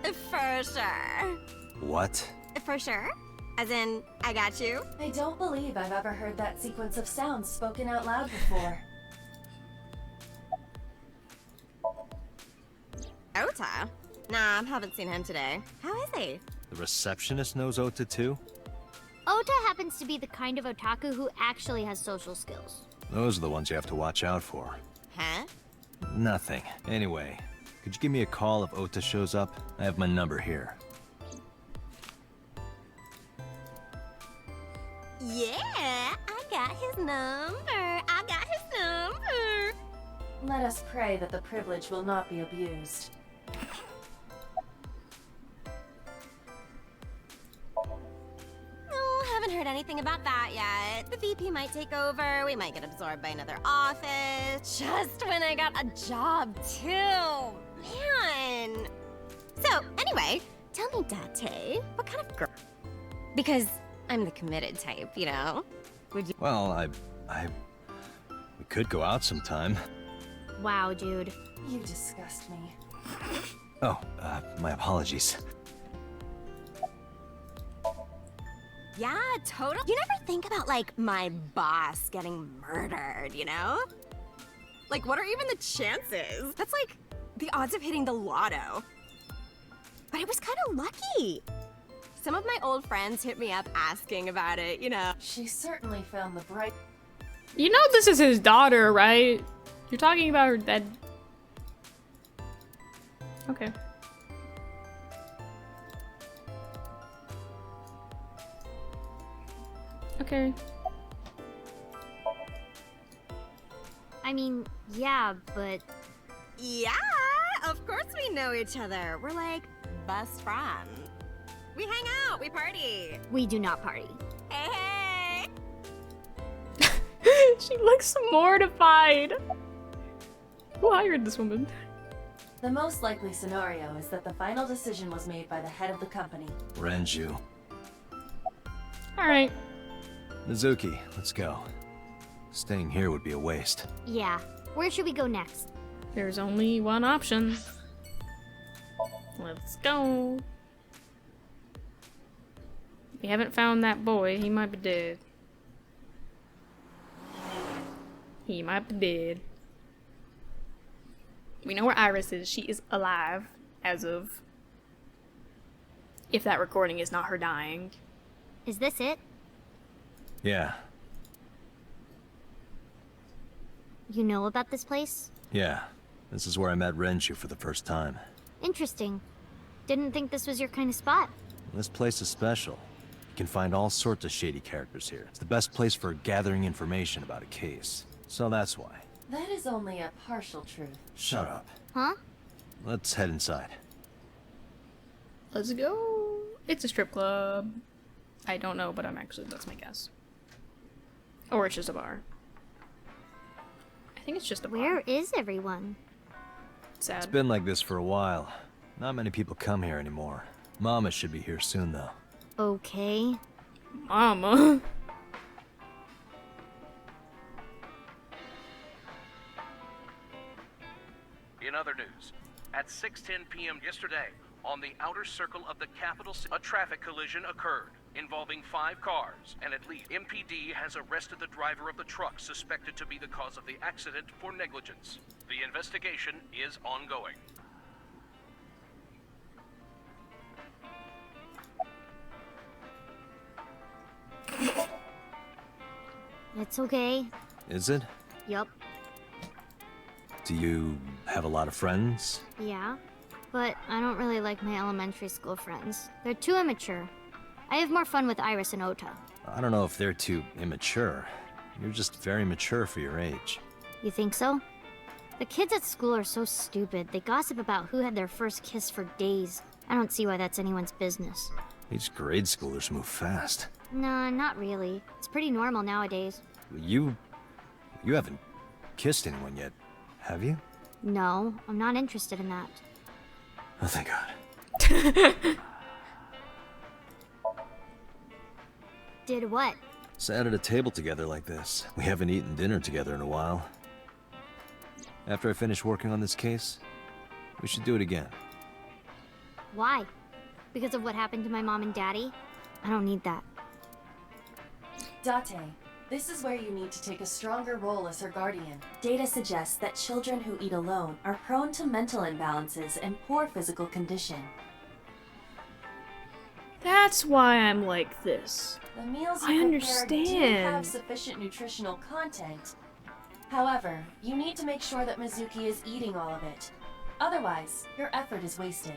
For sure. What? For sure? As in, I got you? I don't believe I've ever heard that sequence of sounds spoken out loud before. Ota? Nah, haven't seen him today. How is he? The receptionist knows Ota too? Ota happens to be the kind of otaku who actually has social skills. Those are the ones you have to watch out for. Huh? Nothing. Anyway, could you give me a call if Ota shows up? I have my number here. Yeah, I got his number. I got his number. Let us pray that the privilege will not be abused. Oh, haven't heard anything about that yet. The VP might take over. We might get absorbed by another office. Just when I got a job, too. Man. So, anyway, tell me, Date, what kind of girl? Because I'm the committed type, you know? Would you? Well, we could go out sometime. Wow, dude. You disgust me. Oh, my apologies. Yeah, totally. You never think about, like, my boss getting murdered, you know? Like, what are even the chances? That's like the odds of hitting the lotto. But it was kind of lucky. Some of my old friends hit me up asking about it, you know. She certainly found the bright. You know this is his daughter, right? You're talking about her dead. Okay. Okay. I mean, yeah, but Yeah, of course we know each other. We're like best friend. We hang out, we party. We do not party. Hey, hey! She looks mortified. Who hired this woman? The most likely scenario is that the final decision was made by the head of the company. Renju. Alright. Mizuki, let's go. Staying here would be a waste. Yeah. Where should we go next? There's only one option. Let's go. We haven't found that boy. He might be dead. He might be dead. We know where Iris is. She is alive as of... if that recording is not her dying. Is this it? Yeah, You know about this place? yeah. This is where I met Renju for the first time. Interesting. Didn't think this was your kind of spot. This place is special. You can find all sorts of shady characters here. It's the best place for gathering information about a case. So that's why. That is only a partial truth. Shut up. Huh? Let's head inside. Let's go. It's a strip club. I don't know, but that's my guess. Or it's just a bar. I think it's just a bar. Where is everyone? Sad. It's been like this for a while. Not many people come here anymore. Mama should be here soon, though. Okay. Mama. In other news, at 6:10 p.m. yesterday, on the outer circle of the capital city, a traffic collision occurred involving 5 cars, and at least MPD has arrested the driver of the truck suspected to be the cause of the accident for negligence. The investigation is ongoing. It's okay. Is it? Yup. Do you have a lot of friends? Yeah. But I don't really like my elementary school friends. They're too immature. I have more fun with Iris and Ota. I don't know if they're too immature. You're just very mature for your age. You think so? The kids at school are so stupid. They gossip about who had their first kiss for days. I don't see why that's anyone's business. These grade schoolers move fast. Nah, not really. It's pretty normal nowadays. You haven't kissed anyone yet, have you? No, I'm not interested in that. Oh, thank God. Did what? Sat at a table together like this. We haven't eaten dinner together in a while. After I finish working on this case, we should do it again. Why? Because of what happened to my mom and daddy? I don't need that. Date, this is where you need to take a stronger role as her guardian. Data suggests that children who eat alone are prone to mental imbalances and poor physical condition. That's why I'm like this. The meals I you prepare do understand. have sufficient nutritional content. However, you need to make sure that Mizuki is eating all of it. Otherwise, your effort is wasted.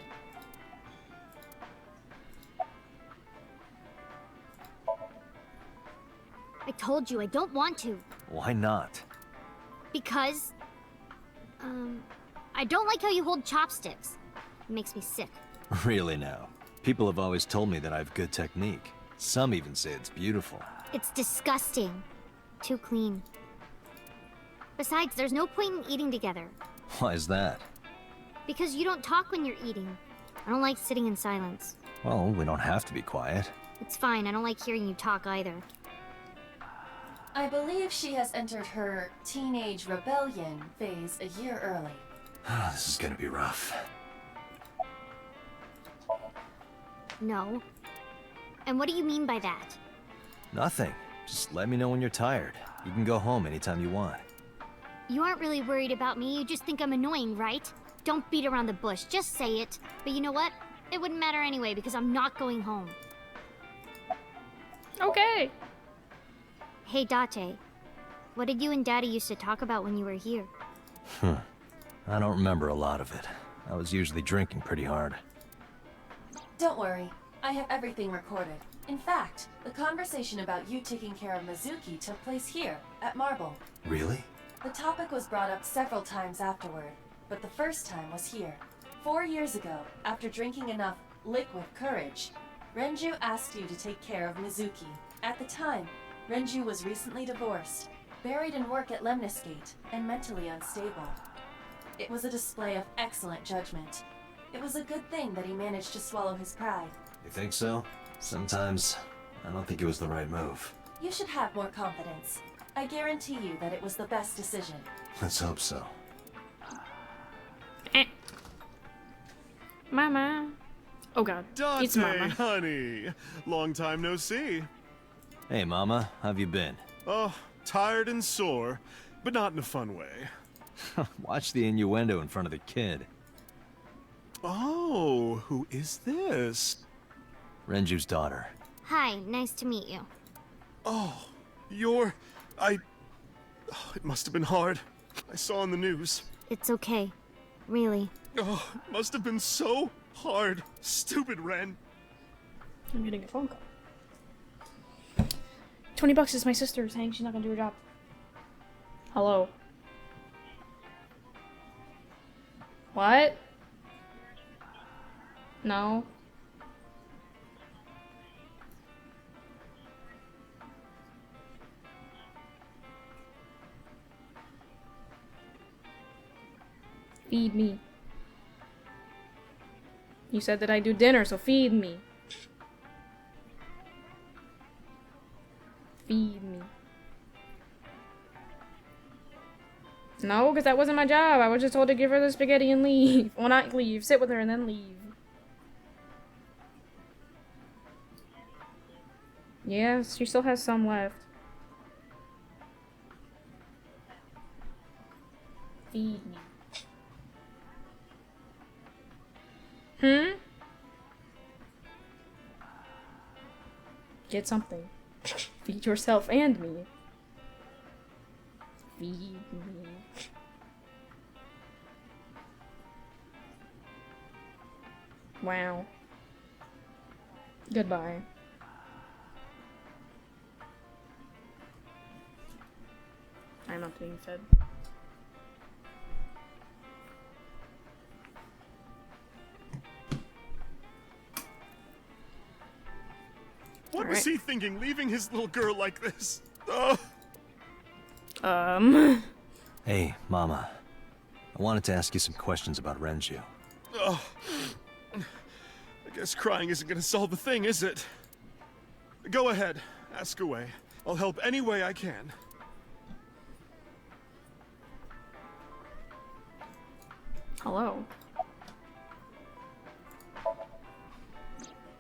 I told you I don't want to. Why not? Because... I don't like how you hold chopsticks. It makes me sick. Really now. People have always told me that I have good technique. Some even say it's beautiful. It's disgusting. Too clean. Besides, there's no point in eating together. Why is that? Because you don't talk when you're eating. I don't like sitting in silence. Well, we don't have to be quiet. It's fine, I don't like hearing you talk either. I believe she has entered her teenage rebellion phase a year early. This is gonna be rough. No. And what do you mean by that? Nothing. Just let me know when you're tired. You can go home anytime you want. You aren't really worried about me, you just think I'm annoying, right? Don't beat around the bush, just say it. But you know what? It wouldn't matter anyway, because I'm not going home. Okay. Hey, Date. What did you and Daddy used to talk about when you were here? I don't remember a lot of it. I was usually drinking pretty hard. Don't worry, I have everything recorded. In fact, the conversation about you taking care of Mizuki took place here, at Marble. Really? The topic was brought up several times afterward, but the first time was here. 4 years ago, after drinking enough liquid courage, Renju asked you to take care of Mizuki. At the time, Renju was recently divorced, buried in work at Lemniscate, and mentally unstable. It was a display of excellent judgment. It was a good thing that he managed to swallow his pride. You think so? Sometimes, I don't think it was the right move. You should have more confidence. I guarantee you that it was the best decision. Let's hope so. Mama. Oh god. It's Dante, Mama. honey. Long time no see. Hey, Mama, how have you been? Oh, tired and sore, but not in a fun way. Watch the innuendo in front of the kid. Oh, who is this? Renju's daughter. Hi, nice to meet you. Oh, you're... Oh, it must have been hard. I saw on the news. It's okay. Really. Oh, it must have been so hard. Stupid Ren. I'm getting a phone call. $20 is my sister saying she's not gonna do her job. Hello. What? No. Feed me. You said that I do dinner, so feed me. Feed me. No, because that wasn't my job. I was just told to give her the spaghetti and leave. Well, not leave. Sit with her and then leave. Yeah, she still has some left. Feed me. Get something. Feed yourself and me. Feed me. Wow. Goodbye. I'm not being fed. What was he thinking, leaving his little girl like this? Hey, Mama. I wanted to ask you some questions about Renju. I guess crying isn't gonna solve the thing, is it? Go ahead, ask away. I'll help any way I can. Hello.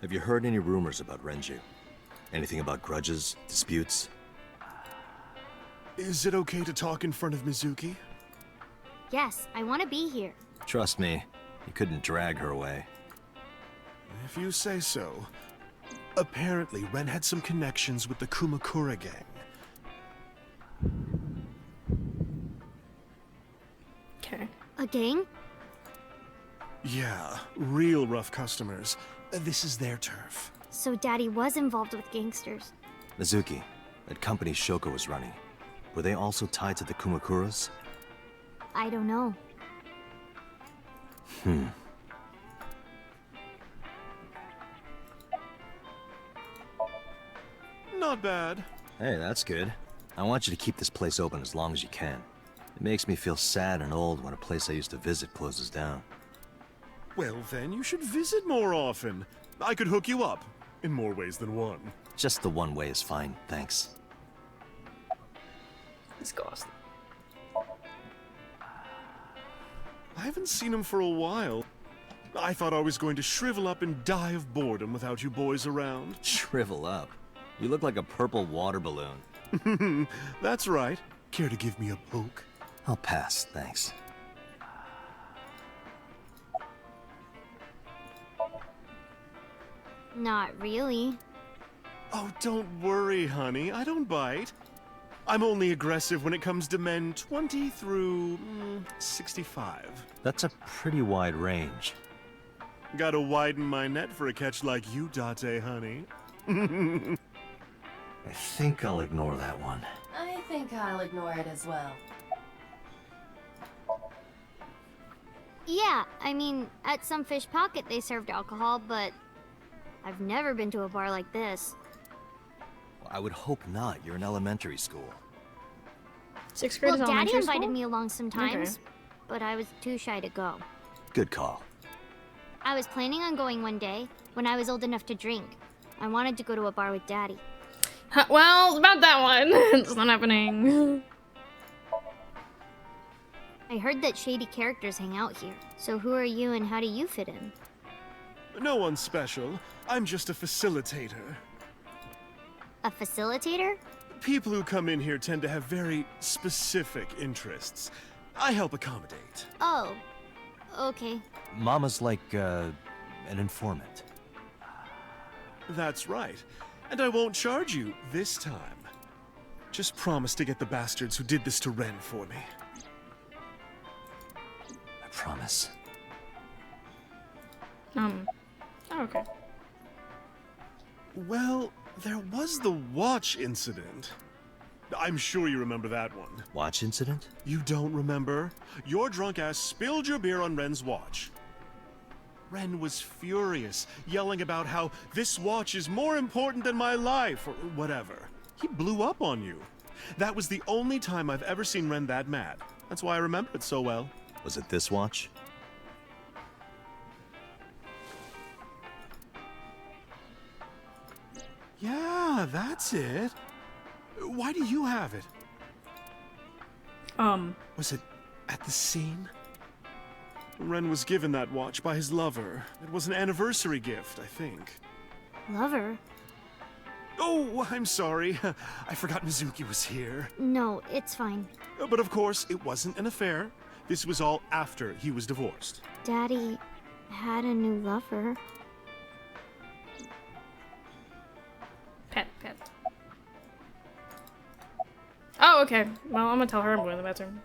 Have you heard any rumors about Renju? Anything about grudges, disputes? Is it okay to talk in front of Mizuki? Yes, I want to be here. Trust me, you couldn't drag her away. If you say so. Apparently, Ren had some connections with the Kumakura gang. Okay. A gang? Yeah, real rough customers. This is their turf. So Daddy was involved with gangsters. Mizuki, that company Shoko was running, were they also tied to the Kumakuras? I don't know. Not bad. Hey, that's good. I want you to keep this place open as long as you can. It makes me feel sad and old when a place I used to visit closes down. Well then, you should visit more often. I could hook you up, in more ways than one. Just the one way is fine, thanks. It's ghostly. I haven't seen him for a while. I thought I was going to shrivel up and die of boredom without you boys around. Shrivel up. You look like a purple water balloon. That's right. Care to give me a poke? I'll pass, thanks. Not really. Oh, don't worry, honey. I don't bite. I'm only aggressive when it comes to men 20 through 65. That's a pretty wide range. Gotta widen my net for a catch like you, Date, honey. I think I'll ignore that one. I think I'll ignore it as well. Yeah, I mean, at some fish pocket they served alcohol, but I've never been to a bar like this. Well, I would hope not. You're in elementary school. 6th grade is Well, Daddy elementary invited school? me along sometimes, Okay. but I was too shy to go. Good call. I was planning on going one day when I was old enough to drink. I wanted to go to a bar with Daddy. Well, about that one. It's not happening. I heard that shady characters hang out here. So who are you and how do you fit in? No one special. I'm just a facilitator. A facilitator? People who come in here tend to have very specific interests. I help accommodate. Oh, okay. Mama's like, an informant. That's right. And I won't charge you this time. Just promise to get the bastards who did this to Ren for me. I promise. Oh, okay. Well, there was the watch incident. I'm sure you remember that one. Watch incident? You don't remember? Your drunk ass spilled your beer on Ren's watch. Ren was furious, yelling about how this watch is more important than my life, or whatever. He blew up on you. That was the only time I've ever seen Ren that mad. That's why I remember it so well. Was it this watch? Yeah, that's it. Why do you have it? Was it at the scene? Ren was given that watch by his lover. It was an anniversary gift, I think. Lover? Oh, I'm sorry. I forgot Mizuki was here. No, it's fine. But of course, it wasn't an affair. This was all after he was divorced. Daddy had a new lover. Pet. Oh, okay. Well, I'm gonna tell her I'm going to the bathroom.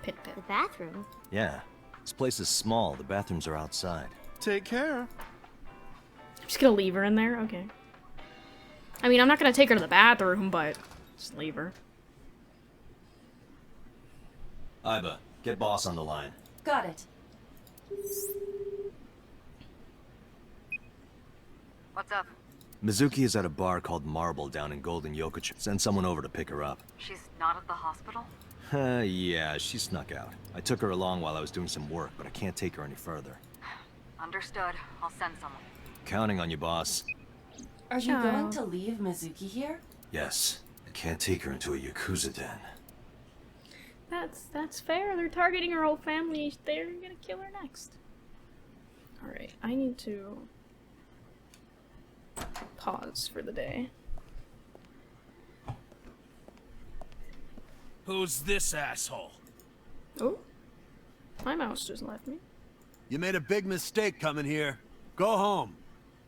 Pit. The bathroom? Yeah. This place is small. The bathrooms are outside. Take care. I'm just gonna leave her in there? Okay. I mean, I'm not gonna take her to the bathroom, but just leave her. Iba, get boss on the line. Got it. What's up? Mizuki is at a bar called Marble down in Golden Yokocho. Send someone over to pick her up. She's not at the hospital? Yeah, she snuck out. I took her along while I was doing some work, but I can't take her any further. Understood. I'll send someone. Counting on you, boss. Are you Oh. going to leave Mizuki here? Yes. I can't take her into a Yakuza den. That's fair. They're targeting her whole family. They're gonna kill her next. Alright, I need to pause for the day. Who's this asshole? Oh. My mouse just left me. You made a big mistake coming here. Go home.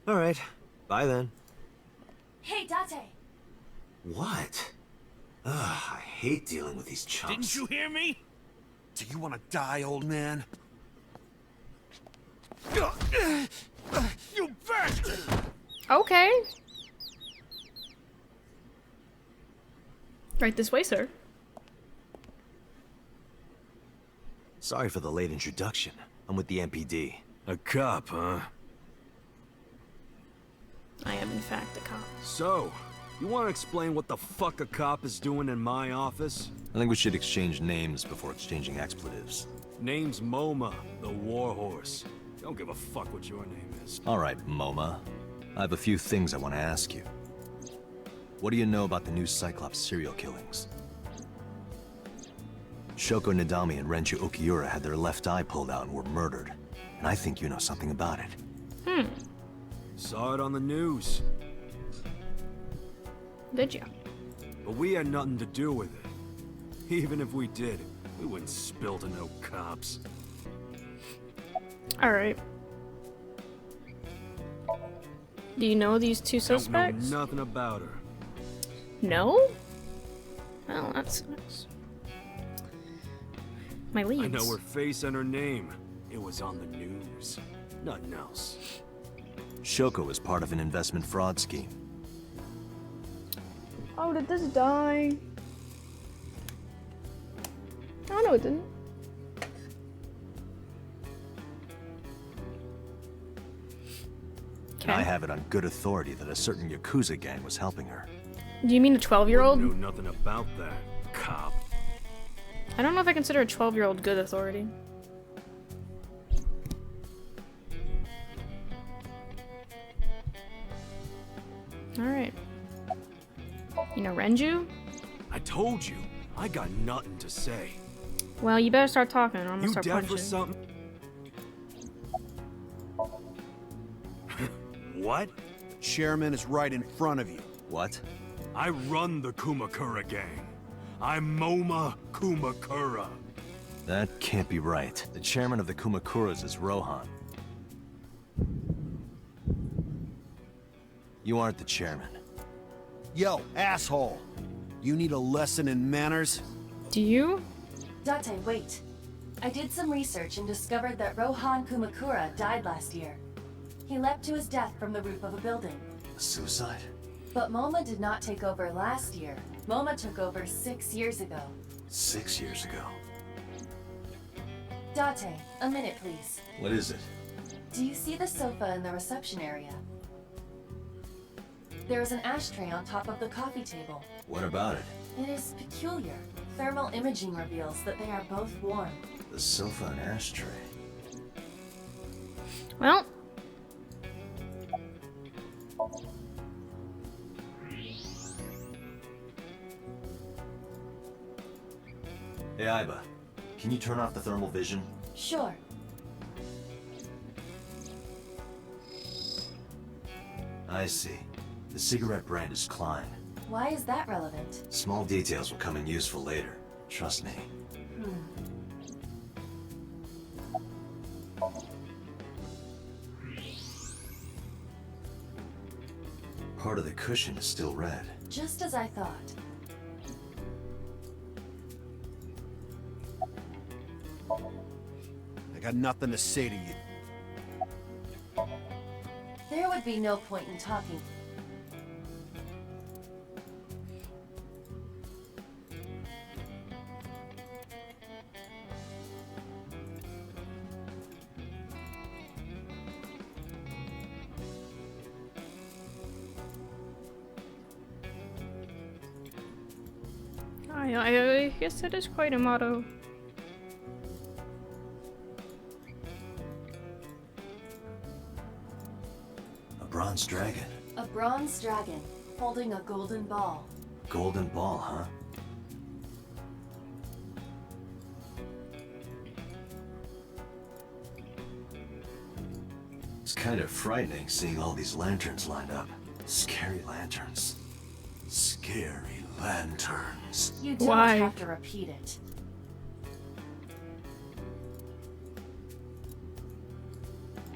All right. Bye then. Hey, Date! What? Ugh, I hate dealing with these chumps. Didn't you hear me? Do you want to die, old man? You bastard! Okay. Right this way, sir. Sorry for the late introduction. I'm with the MPD. A cop, huh? I am in fact a cop. So, you want to explain what the fuck a cop is doing in my office? I think we should exchange names before exchanging expletives. Name's MoMA, the Warhorse. Don't give a fuck what your name is. All right, MoMA. I have a few things I want to ask you. What do you know about the new Cyclops serial killings? Shoko Nadami and Renju Okiura had their left eye pulled out and were murdered. And I think you know something about it. Saw it on the news. Did you? But we had nothing to do with it. Even if we did, we wouldn't spill to no cops. Alright. Do you know these two suspects? Don't know nothing about her. No? Well, that sucks. My leads. I know her face and her name. It was on the news. Nothing else. Shoko was part of an investment fraud scheme. Oh, did this die? Oh, no, it didn't. And I have it on good authority that a certain Yakuza gang was helping her. Do you mean a 12-year-old? Know nothing about that, cop. I don't know if I consider a 12-year-old good authority. Alright. You know Renju? I told you, I got nothing to say. Well, you better start talking or I'm gonna You start down punching. for something? What? Chairman is right in front of you. What? I run the Kumakura gang. I'm Moma Kumakura. That can't be right. The chairman of the Kumakuras is Rohan. You aren't the chairman. Yo, asshole! You need a lesson in manners? Do you? Date, wait. I did some research and discovered that Rohan Kumakura died last year. He leapt to his death from the roof of a building. Suicide? But Moma did not take over last year. Moma took over 6 years ago. 6 years ago. Date, a minute please. What is it? Do you see the sofa in the reception area? There is an ashtray on top of the coffee table. What about it? It is peculiar. Thermal imaging reveals that they are both warm. The sofa and ashtray. Well. Hey, Aiba. Can you turn off the thermal vision? Sure. I see. The cigarette brand is Klein. Why is that relevant? Small details will come in useful later. Trust me. Part of the cushion is still red. Just as I thought. I got nothing to say to you. There would be no point in talking. I guess that is quite a motto. A bronze dragon. A bronze dragon holding a golden ball. Golden ball, huh? It's kind of frightening seeing all these lanterns lined up. Scary lanterns. Scary lanterns. You don't Why? have to repeat it.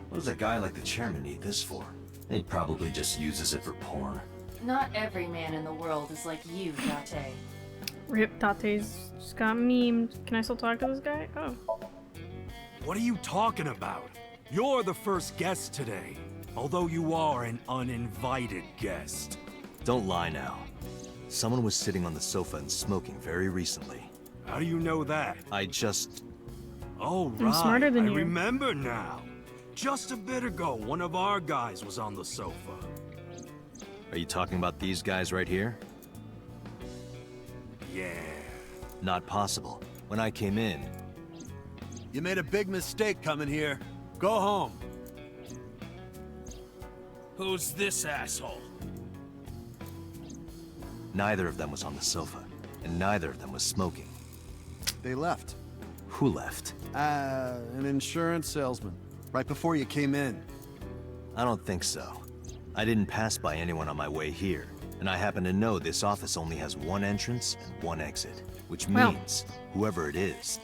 What does a guy like the chairman need this for? He probably just uses it for porn. Not every man in the world is like you, Date. Rip Tate's just got memed. Can I still talk to this guy? Oh. What are you talking about? You're the first guest today, although you are an uninvited guest. Don't lie now. Someone was sitting on the sofa and smoking very recently. How do you know that? I just... Oh, I'm right. smarter than I you. remember now. Just a bit ago, one of our guys was on the sofa. Are you talking about these guys right here? Yeah. Not possible. When I came in... You made a big mistake coming here. Go home. Who's this asshole? Neither of them was on the sofa, and neither of them was smoking. They left. Who left? An insurance salesman. Right before you came in. I don't think so. I didn't pass by anyone on my way here, and I happen to know this office only has one entrance and one exit, which Well. means, whoever it is,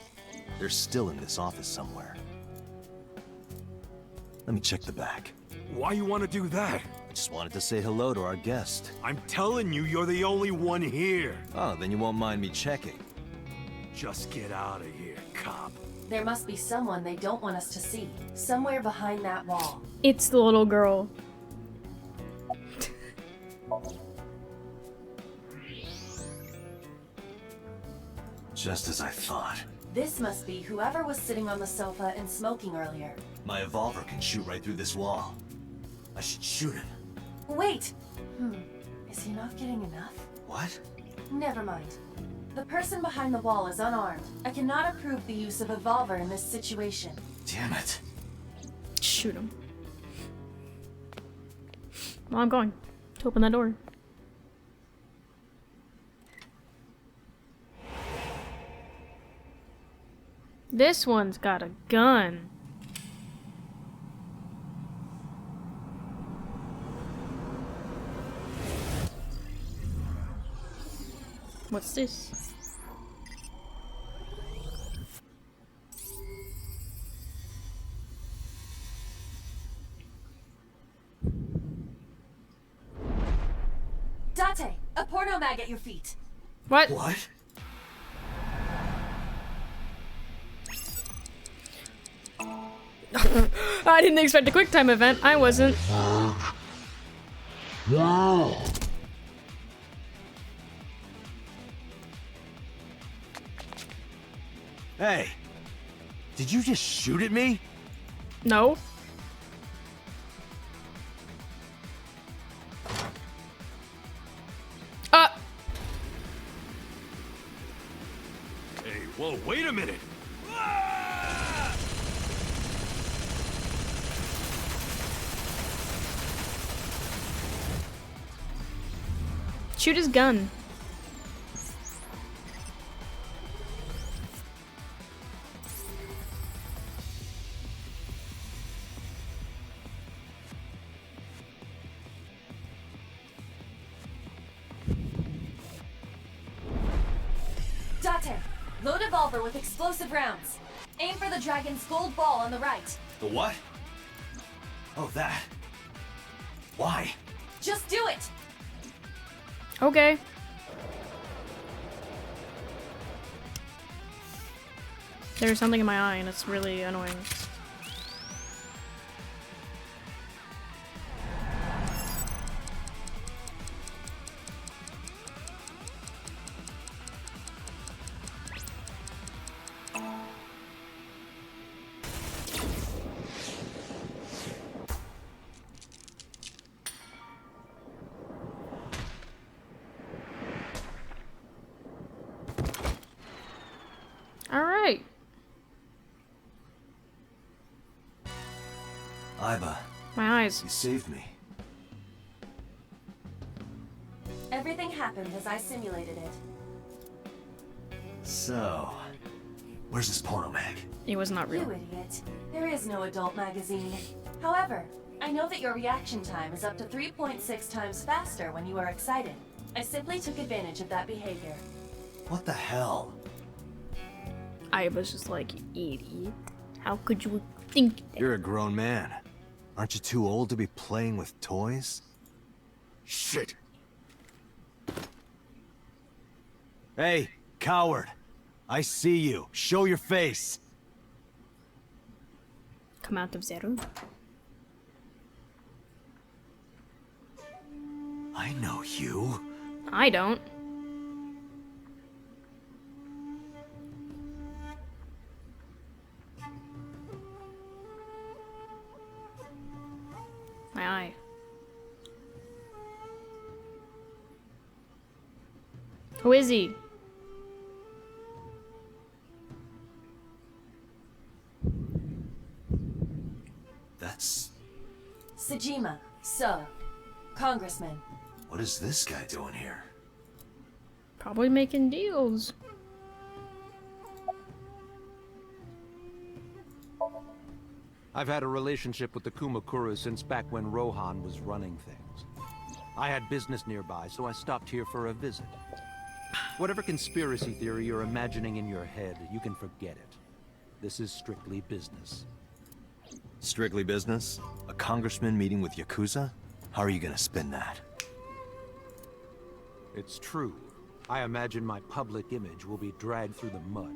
they're still in this office somewhere. Let me check the back. Why you want to do that? I just wanted to say hello to our guest. I'm telling you, you're the only one here. Oh, then you won't mind me checking. Just get out of here, cop. There must be someone they don't want us to see. Somewhere behind that wall. It's the little girl. Just as I thought. This must be whoever was sitting on the sofa and smoking earlier. My evolver can shoot right through this wall. I should shoot him. Wait! Is he not getting enough? What? Never mind. The person behind the wall is unarmed. I cannot approve the use of a revolver in this situation. Damn it. Shoot him. Well, I'm going to open that door. This one's got a gun. What's this? Date, a porno mag at your feet. What? What? I didn't expect a quick time event. I wasn't. Hey! Did you just shoot at me? No. Hey, whoa, wait a minute! Shoot his gun. Date, load a revolver with explosive rounds. Aim for the dragon's gold ball on the right. The what? Oh, that. Why? Just do it! Okay. There's something in my eye and it's really annoying. Alright. Iba, My eyes. you saved me. Everything happened as I simulated it. So, where's this porno mag? It was not real. You idiot. There is no adult magazine. However, I know that your reaction time is up to 3.6 times faster when you are excited. I simply took advantage of that behavior. What the hell? I was just like, idiot. How could you think that? You're a grown man. Aren't you too old to be playing with toys? Shit! Hey, coward. I see you. Show your face. Come out of the room. I know you. I don't. My eye. Who is he? That's... Sejima, so, Congressman. What is this guy doing here? Probably making deals. I've had a relationship with the Kumakura since back when Rohan was running things. I had business nearby, so I stopped here for a visit. Whatever conspiracy theory you're imagining in your head, you can forget it. This is strictly business. Strictly business? A congressman meeting with Yakuza? How are you gonna spin that? It's true. I imagine my public image will be dragged through the mud.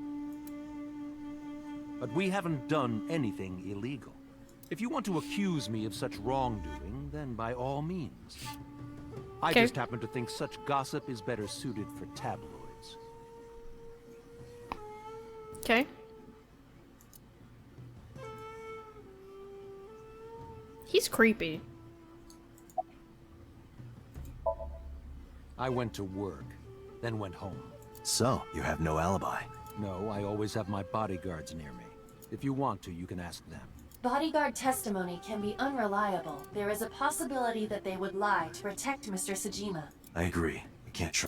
But we haven't done anything illegal. If you want to accuse me of such wrongdoing, then by all means. I just happen to think such gossip is better suited for tabloids. Okay. He's creepy. I went to work, then went home. So, you have no alibi? No, I always have my bodyguards near me. If you want to, you can ask them. Bodyguard testimony can be unreliable. There is a possibility that they would lie to protect Mr. Sajima. I agree. I can't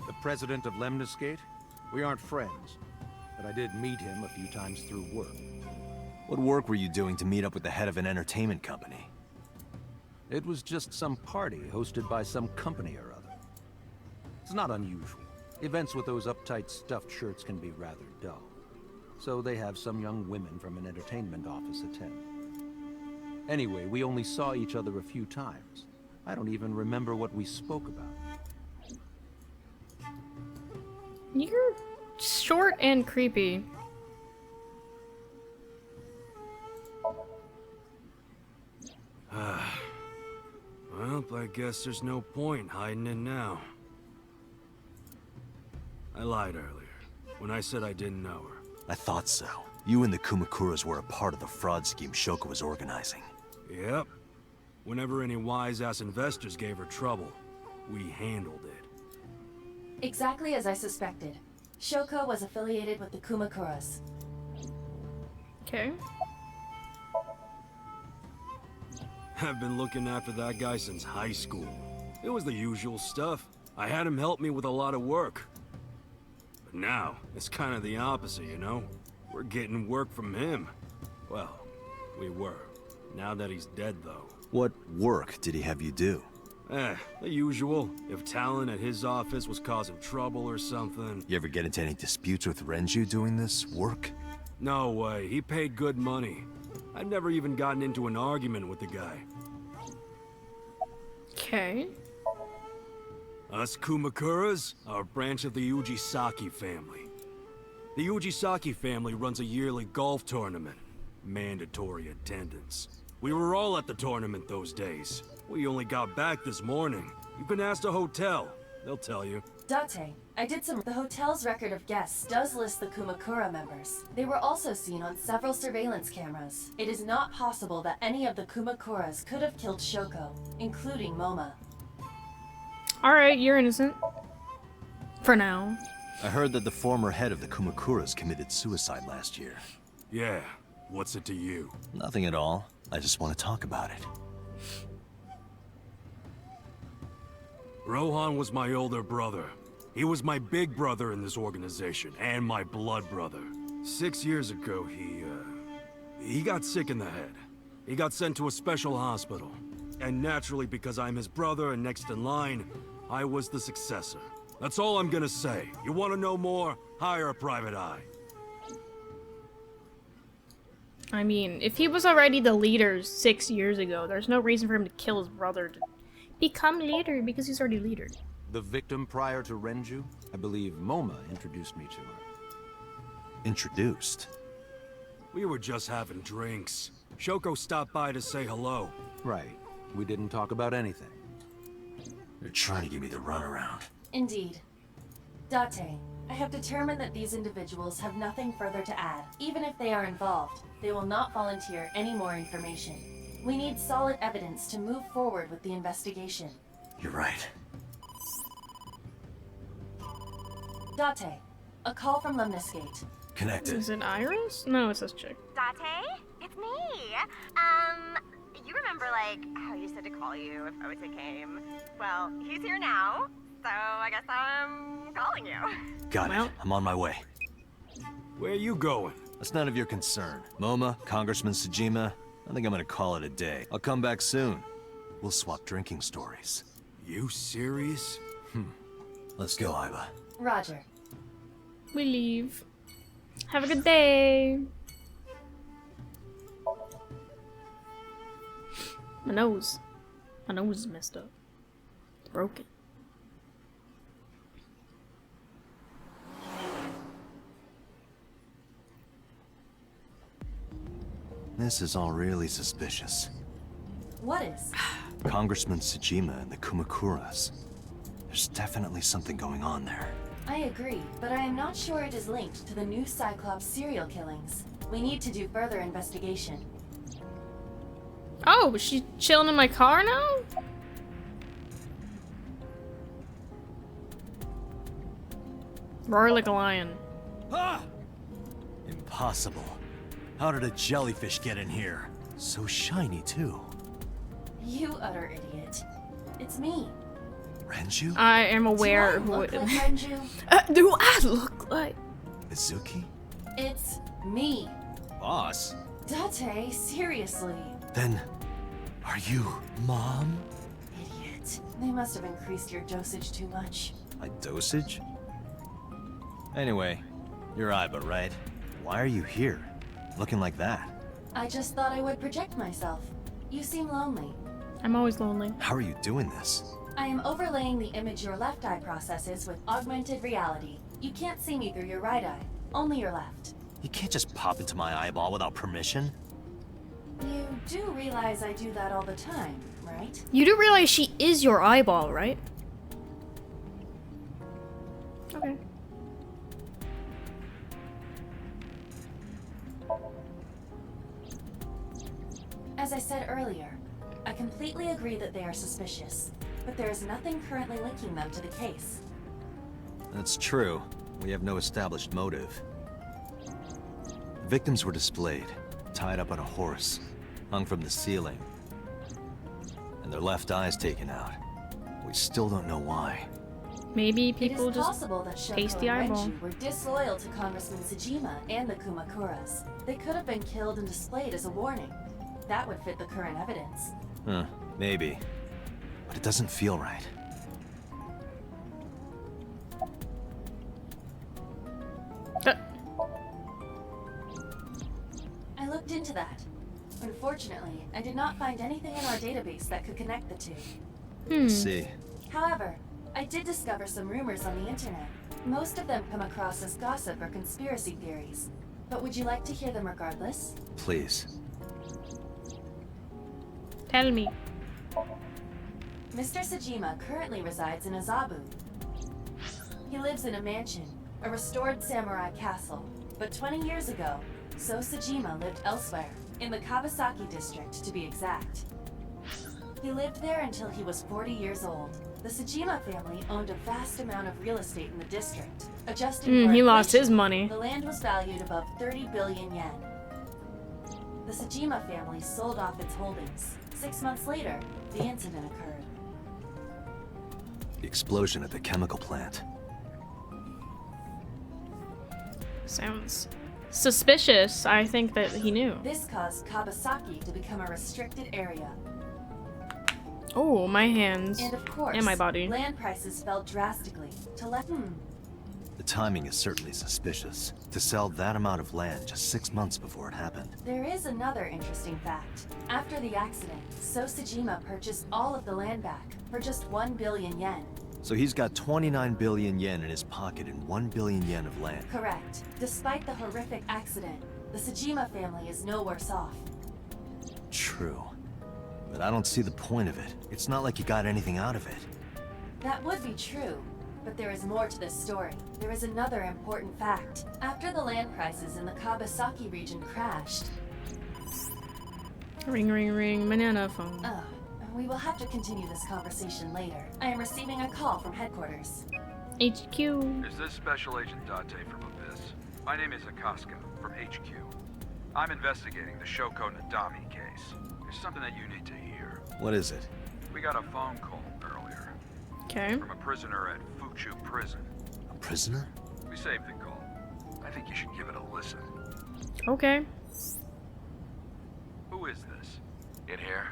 The president of Lemniscate? We aren't friends, but I did meet him a few times through work. What work were you doing to meet up with the head of an entertainment company? It was just some party hosted by some company or other. It's not unusual. Events with those uptight stuffed shirts can be rather dull. So they have some young women from an entertainment office attend. Anyway, we only saw each other a few times. I don't even remember what we spoke about. You're short and creepy. Well, I guess there's no point hiding it now. I lied earlier, when I said I didn't know her. I thought so. You and the Kumakuras were a part of the fraud scheme Shoko was organizing. Yep. Whenever any wise-ass investors gave her trouble, we handled it. Exactly as I suspected. Shoko was affiliated with the Kumakuras. Okay. I've been looking after that guy since high school. It was the usual stuff. I had him help me with a lot of work. But now, it's kind of the opposite, you know? We're getting work from him. Well, we were. Now that he's dead, though. What work did he have you do? The usual. If talent at his office was causing trouble or something. You ever get into any disputes with Renju doing this work? No way. He paid good money. I've never even gotten into an argument with the guy. Okay. Us Kumakuras are a branch of the Ujisaki family. The Ujisaki family runs a yearly golf tournament. Mandatory attendance. We were all at the tournament those days. We only got back this morning. You can ask the hotel. They'll tell you. Date, I did some. The hotel's record of guests does list the Kumakura members. They were also seen on several surveillance cameras. It is not possible that any of the Kumakuras could have killed Shoko, including Moma. Alright, you're innocent. For now. I heard that the former head of the Kumakuras committed suicide last year. Yeah, what's it to you? Nothing at all. I just want to talk about it. Rohan was my older brother. He was my big brother in this organization, and my blood brother. 6 years ago, he got sick in the head. He got sent to a special hospital. And naturally, because I'm his brother and next in line, I was the successor. That's all I'm gonna say. You want to know more? Hire a private eye. I mean, if he was already the leader 6 years ago, there's no reason for him to kill his brother to become leader, because he's already leader. The victim prior to Renju? I believe Moma introduced me to her. Introduced? We were just having drinks. Shoko stopped by to say hello. Right. We didn't talk about anything. They're trying to give me the runaround. Indeed. Date, I have determined that these individuals have nothing further to add. Even if they are involved, they will not volunteer any more information. We need solid evidence to move forward with the investigation. You're right. Date, a call from Lemniscate. Connected. Is it Iris? No, it says chick. Date? It's me. You remember, like, how you said to call you if Ota came? Well, he's here now, so I guess I'm calling you. Got it. I'm on my way. Where are you going? That's none of your concern. Moma, Congressman Sajima, I think I'm gonna call it a day. I'll come back soon. We'll swap drinking stories. You serious? Let's go, Iba. Roger. We leave. Have a good day. My nose. My nose is messed up. It's broken. This is all really suspicious. What is? Congressman Sajima and the Kumakuras. There's definitely something going on there. I agree, but I am not sure it is linked to the new Cyclops serial killings. We need to do further investigation. Oh, is she chilling in my car now? Roar like a lion. Ah! Impossible. How did a jellyfish get in here? So shiny, too. You utter idiot. It's me. Renju? I am aware Do I who look it like is. Renju? Do I look like? Mizuki? It's me. Boss? Date, seriously. Then, are you Mom? Idiot. They must have increased your dosage too much. My dosage? Anyway, you're Aiba, right? Why are you here? Looking like that? I just thought I would project myself. You seem lonely. I'm always lonely. How are you doing this? I am overlaying the image your left eye processes with augmented reality. You can't see me through your right eye, only your left. You can't just pop into my eyeball without permission. You do realize I do that all the time, right? You do realize she is your eyeball, right? Okay. As I said earlier, I completely agree that they are suspicious, but there is nothing currently linking them to the case. That's true. We have no established motive. The victims were displayed, tied up on a horse, hung from the ceiling, and their left eyes taken out. We still don't know why. Maybe It people is just possible that Shoko taste the and eyeball. Renju were disloyal to Congressman Sejima and the Kumakuras. They could have been killed and displayed as a warning. That would fit the current evidence. Huh, maybe. But it doesn't feel right. I looked into that. Unfortunately, I did not find anything in our database that could connect the two. See. However, I did discover some rumors on the internet. Most of them come across as gossip or conspiracy theories. But would you like to hear them regardless? Please. Tell me. Mr. Sejima currently resides in Azabu. He lives in a mansion, a restored samurai castle. But 20 years ago, So Sejima lived elsewhere, in the Kawasaki district to be exact. He lived there until he was 40 years old. The Sejima family owned a vast amount of real estate in the district. Adjusting for he lost inflation, his money. The land was valued above 30 billion yen. The Sejima family sold off its holdings. 6 months later, the incident occurred. The explosion at the chemical plant. Sounds suspicious. I think that he knew. This caused Kawasaki to become a restricted area. Oh, my hands. And of course, and my body. land prices fell drastically to The timing is certainly suspicious. To sell that amount of land just 6 months before it happened. There is another interesting fact. After the accident, So Sejima purchased all of the land back for just 1 billion yen. So he's got 29 billion yen in his pocket and 1 billion yen of land. Correct. Despite the horrific accident, the Sejima family is no worse off. True. But I don't see the point of it. It's not like you got anything out of it. That would be true, but there is more to this story. There is another important fact. After the land prices in the Kawasaki region crashed... Ring, ring, ring. Banana phone. We will have to continue this conversation later. I am receiving a call from headquarters. HQ. Is this Special Agent Date from Abyss? My name is Akaska, from HQ. I'm investigating the Shoko Nadami case. There's something that you need to hear. What is it? We got a phone call earlier. Okay. From a prisoner at Fuchu Prison. A prisoner? We saved the call. I think you should give it a listen. Okay. Who is this? In here,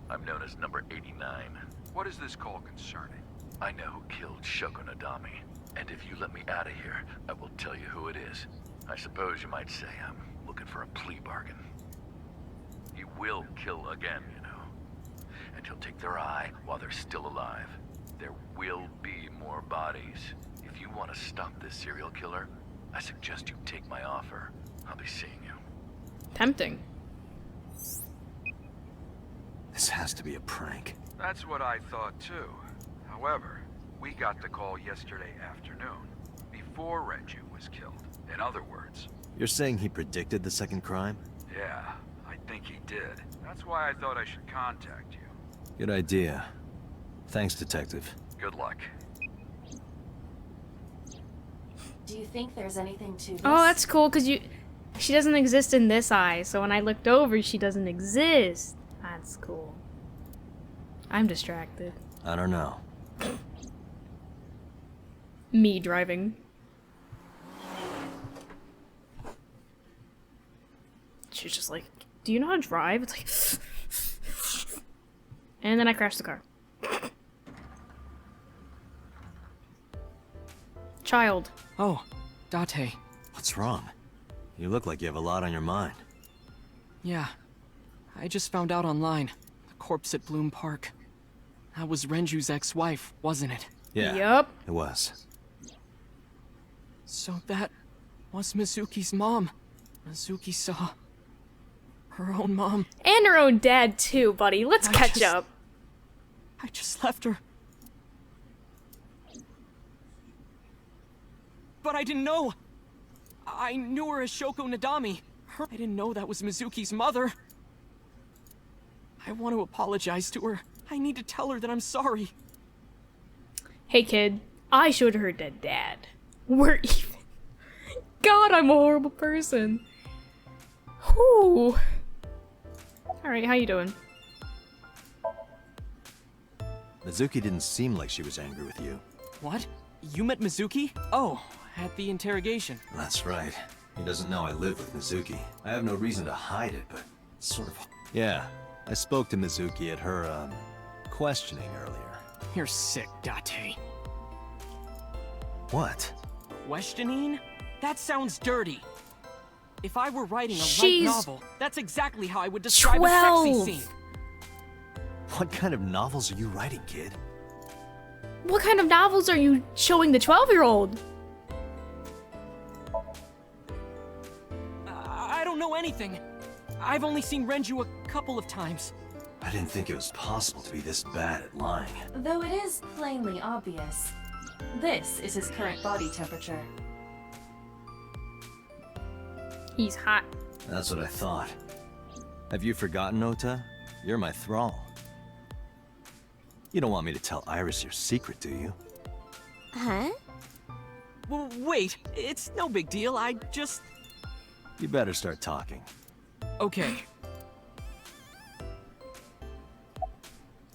I'm known as number 89. What is this call concerning? I know who killed Shoko Nadami, and if you let me out of here, I will tell you who it is. I suppose you might say I'm looking for a plea bargain. He will kill again, you know. And he'll take their eye while they're still alive. There will be more bodies. If you want to stop this serial killer, I suggest you take my offer. I'll be seeing you. Tempting. This has to be a prank. That's what I thought too. However, we got the call yesterday afternoon, before Renju was killed. In other words... You're saying he predicted the second crime? Yeah, I think he did. That's why I thought I should contact you. Good idea. Thanks, Detective. Good luck. Do you think there's anything to this? Oh, that's cool, because she doesn't exist in this eye, so when I looked over, she doesn't exist. That's cool. I'm distracted. I don't know. Me driving. She's just like, do you know how to drive? It's like... And then I crashed the car. Child. Oh, Date. What's wrong? You look like you have a lot on your mind. Yeah. I just found out online. The corpse at Bloom Park. That was Renju's ex-wife, wasn't it? Yeah. Yup. It was. So that was Mizuki's mom. Mizuki saw her own mom. And her own dad too, buddy. Let's catch up. I just left her. But I didn't know. I knew her as Shoko Nadami. I didn't know that was Mizuki's mother. I want to apologize to her. I need to tell her that I'm sorry. Hey kid, I showed her dead dad. We're even. God, I'm a horrible person. Whew. Alright, how you doing? Mizuki didn't seem like she was angry with you. What? You met Mizuki? Oh, at the interrogation. That's right. He doesn't know I live with Mizuki. I have no reason to hide it, but it's sort of... Yeah, I spoke to Mizuki at her, questioning earlier. You're sick, Date. What? Questioning? That sounds dirty. If I were writing a light She's novel, that's exactly how I would describe 12. a sexy scene. What kind of novels are you writing, kid? What kind of novels are you showing the 12-year-old? I don't know anything. I've only seen Renju a couple of times. I didn't think it was possible to be this bad at lying. Though it is plainly obvious. This is his current body temperature. He's hot. That's what I thought. Have you forgotten, Ota? You're my thrall. You don't want me to tell Iris your secret, do you? Huh? Well, wait, it's no big deal. I just... You better start talking. Okay.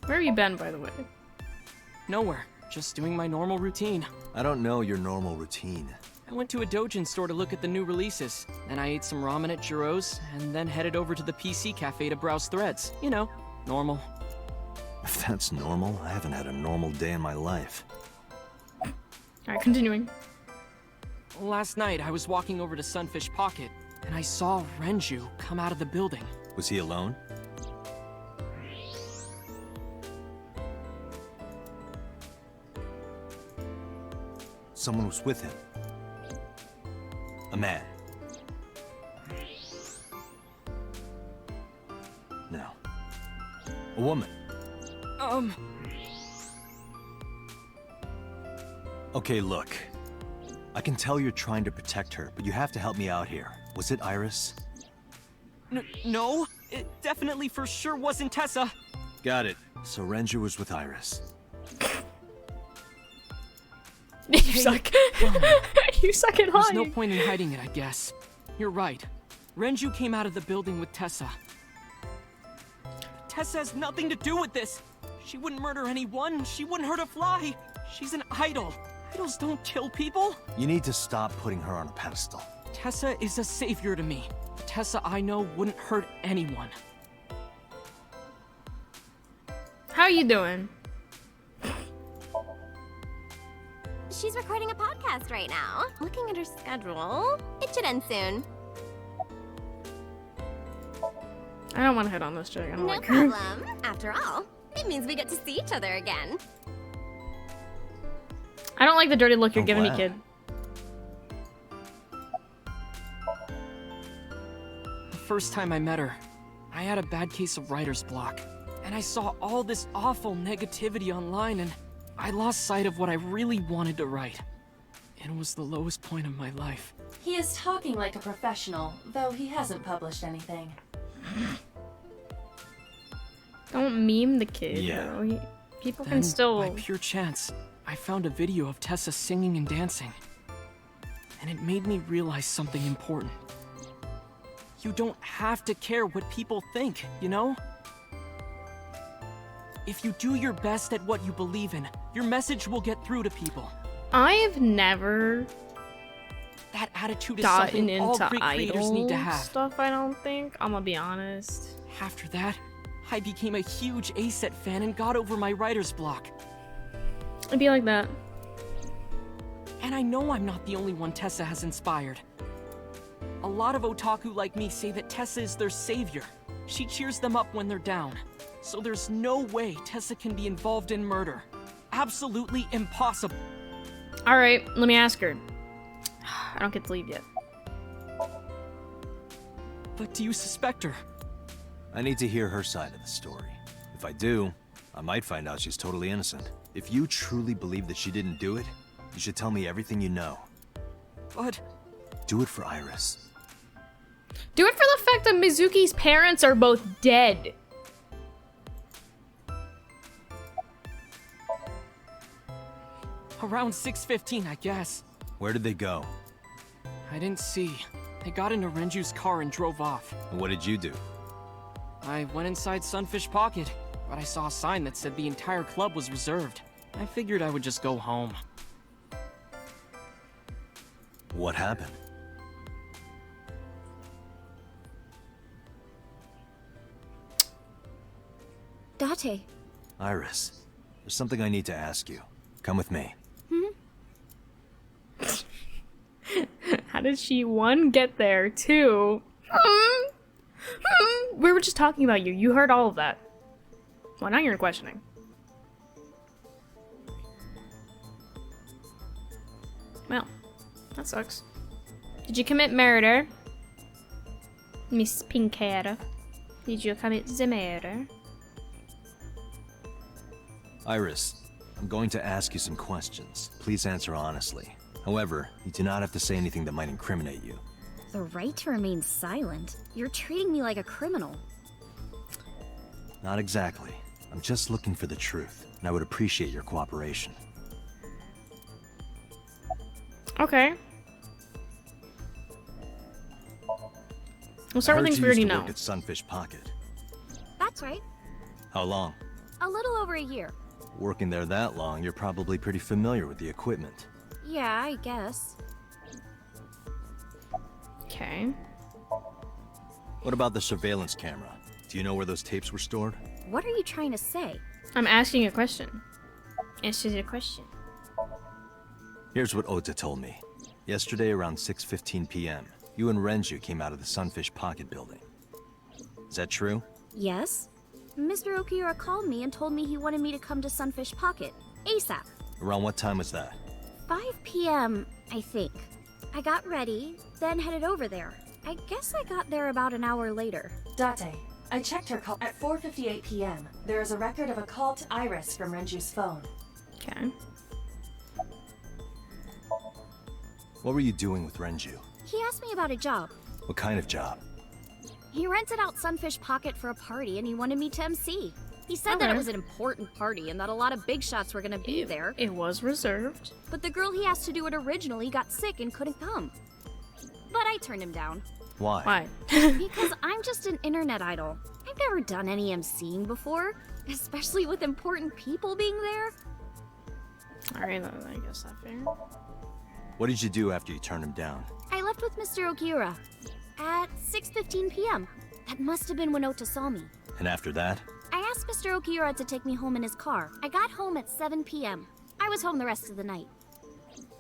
Where have you been, by the way? Nowhere. Just doing my normal routine. I don't know your normal routine. I went to a doujin store to look at the new releases. Then I ate some ramen at Jiro's, and then headed over to the PC cafe to browse threads. You know, normal. If that's normal, I haven't had a normal day in my life. Alright, continuing. Last night, I was walking over to Sunfish Pocket, and I saw Renju come out of the building. Was he alone? Someone was with him. A man. No. A woman. Okay, look. I can tell you're trying to protect her, but you have to help me out here. Was it Iris? No, it definitely for sure wasn't Tessa. Got it. So Renju was with Iris. You suck. You suck at There's hiding. no point in hiding it, I guess. You're right. Renju came out of the building with Tessa. Tessa has nothing to do with this. She wouldn't murder anyone. She wouldn't hurt a fly. She's an idol. Idols don't kill people. You need to stop putting her on a pedestal. Tessa is a savior to me. The Tessa I know wouldn't hurt anyone. How you doing? She's recording a podcast right now. Looking at her schedule, it should end soon. I don't want to hit on this chick. I don't No like her. problem. After all, it means we get to see each other again. I don't like the dirty look you're I'm giving me, glad. kid. The first time I met her, I had a bad case of writer's block. And I saw all this awful negativity online, and I lost sight of what I really wanted to write. It was the lowest point of my life. He is talking like a professional, though he hasn't published anything. Don't meme the kid. Yeah. Bro. People Then, can still. by pure chance, I found a video of Tessa singing and dancing. and it made me realize something important. You don't have to care what people think, you know? If you do your best at what you believe in, your message will get through to people. I've never That attitude is gotten something all into great creators need to idol have. stuff, I don't think. I'm gonna be honest. After that, I became a huge A-Set fan and got over my writer's block. It'd be like that. And I know I'm not the only one Tessa has inspired. A lot of otaku like me say that Tessa is their savior. She cheers them up when they're down. So there's no way Tessa can be involved in murder. Absolutely impossible. Alright, let me ask her. I don't get to leave yet. But do you suspect her? I need to hear her side of the story. If I do, I might find out she's totally innocent. If you truly believe that she didn't do it, you should tell me everything you know. But... do it for Iris. Do it for the fact that Mizuki's parents are both dead. Around 6:15, I guess. Where did they go? I didn't see. They got into Renju's car and drove off. And what did you do? I went inside Sunfish Pocket, but I saw a sign that said the entire club was reserved. I figured I would just go home. What happened? Date. Iris, there's something I need to ask you. Come with me. How did she, one, get there? Two, we were just talking about you. You heard all of that. Well, now you're questioning. Well, that sucks. Did you commit murder? Miss Pinkhair? Did you commit the murder? Iris, I'm going to ask you some questions. Please answer honestly. However, you do not have to say anything that might incriminate you. The right to remain silent? You're treating me like a criminal. Not exactly. I'm just looking for the truth, and I would appreciate your cooperation. Okay. We'll start with things we already know. Work at Sunfish Pocket. That's right. How long? A little over a year. Working there that long, you're probably pretty familiar with the equipment. Yeah, I guess. Okay. What about the surveillance camera? Do you know where those tapes were stored? What are you trying to say? I'm asking a question. Answer the question. Here's what Ota told me. Yesterday around 6:15 p.m., you and Renju came out of the Sunfish Pocket building. Is that true? Yes. Mr. Okiura called me and told me he wanted me to come to Sunfish Pocket, ASAP. Around what time was that? 5 p.m., I think. I got ready, then headed over there. I guess I got there about an hour later. Date, I checked her call at 4:58 p.m. There is a record of a call to Iris from Renju's phone. Okay. What were you doing with Renju? He asked me about a job. What kind of job? He rented out Sunfish Pocket for a party and he wanted me to MC. He said that it was an important party and that a lot of big shots were gonna be there. It was reserved. But the girl he asked to do it originally got sick and couldn't come. But I turned him down. Why? Why? Because I'm just an internet idol. I've never done any MCing before, especially with important people being there. Alright, I guess that's fair. What did you do after you turned him down? I left with Mr. Okiura at 6:15 p.m. That must have been when Ota saw me. And after that? I asked Mr. Okiura to take me home in his car. I got home at 7 p.m. I was home the rest of the night.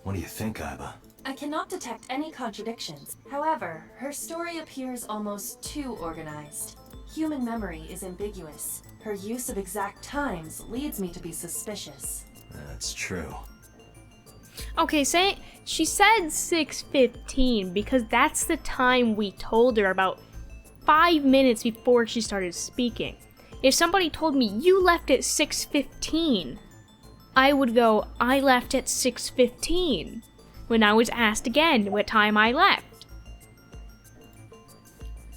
What do you think, Aiba? I cannot detect any contradictions. However, her story appears almost too organized. Human memory is ambiguous. Her use of exact times leads me to be suspicious. That's true. Okay, she said 6:15 because that's the time we told her about 5 minutes before she started speaking. If somebody told me you left at 6:15, I would go, I left at 6:15 when I was asked again what time I left.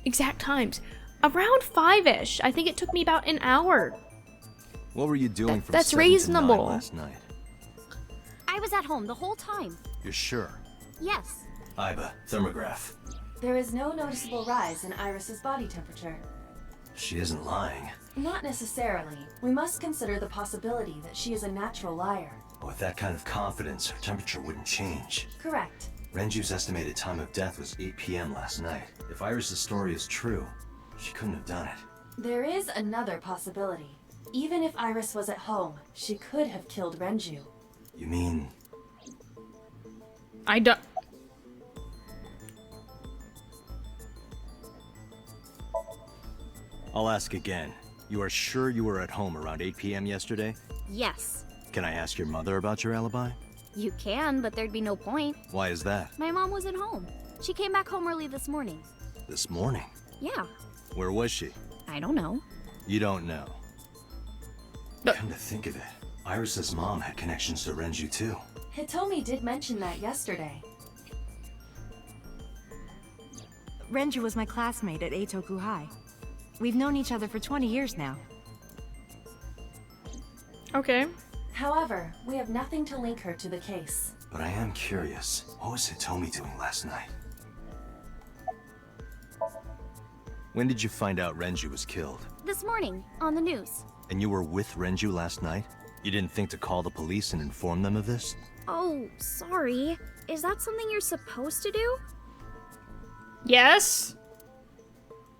Exact times. Around 5-ish. I think it took me about an hour. What were you doing from that's 7 to 9 reasonable. last night? I was at home the whole time. You're sure? Yes. Iba, thermograph. There is no noticeable rise in Iris's body temperature. She isn't lying. Not necessarily. We must consider the possibility that she is a natural liar. With that kind of confidence, her temperature wouldn't change. Correct. Renju's estimated time of death was 8 p.m. last night. If Iris's story is true, she couldn't have done it. There is another possibility. Even if Iris was at home, she could have killed Renju. You mean... I don't... I'll ask again. You are sure you were at home around 8 p.m. yesterday? Yes. Can I ask your mother about your alibi? You can, but there'd be no point. Why is that? My mom wasn't home. She came back home early this morning. This morning? Yeah. Where was she? I don't know. You don't know. Come to think of it, Iris's mom had connections to Renju too. Hitomi did mention that yesterday. Renju was my classmate at Eitoku High. We've known each other for 20 years now. Okay. However, we have nothing to link her to the case. But I am curious, what was Hitomi doing last night? When did you find out Renju was killed? This morning, on the news. And you were with Renju last night? You didn't think to call the police and inform them of this? Oh, sorry. Is that something you're supposed to do? Yes?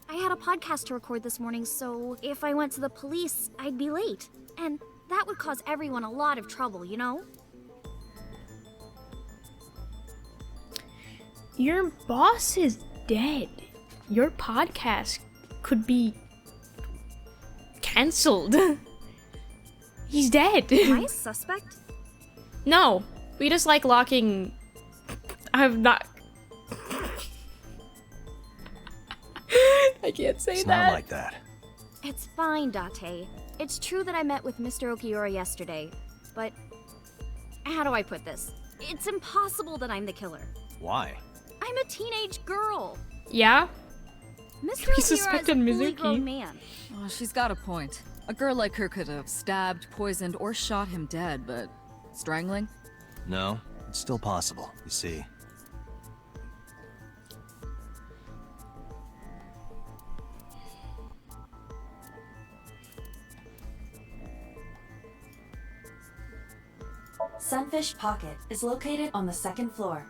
I had a podcast to record this morning, so if I went to the police, I'd be late. And that would cause everyone a lot of trouble, you know? Your boss is dead. Your podcast could be cancelled. He's dead. Am I a suspect? No. We just like locking... I'm not... I can't say it's that. It's not like that. It's fine, Date. It's true that I met with Mr. Okiura yesterday, but... How do I put this? It's impossible that I'm the killer. Why? I'm a teenage girl. Yeah? Mr. We Okiura is suspected a fully Mizuki. grown man. Oh, she's got a point. A girl like her could have stabbed, poisoned, or shot him dead, but strangling? No, it's still possible, you see. Sunfish Pocket is located on the second floor.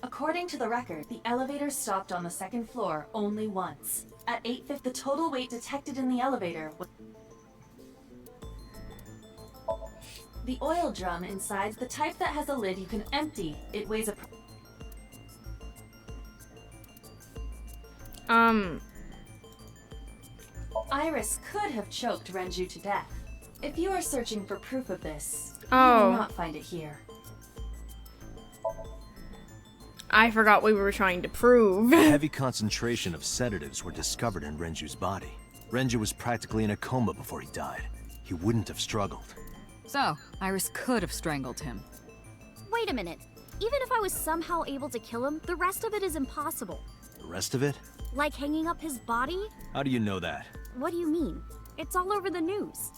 According to the record, the elevator stopped on the second floor only once. At 8:50, the total weight detected in the elevator was... The oil drum inside, the type that has a lid you can empty. It weighs a... Iris could have choked Renju to death. If you are searching for proof of this, you will not find it here. I forgot we were trying to prove. A heavy concentration of sedatives were discovered in Renju's body. Renju was practically in a coma before he died. He wouldn't have struggled. So, Iris could have strangled him. Wait a minute. Even if I was somehow able to kill him, the rest of it is impossible. The rest of it? Like hanging up his body? How do you know that? What do you mean? It's all over the news.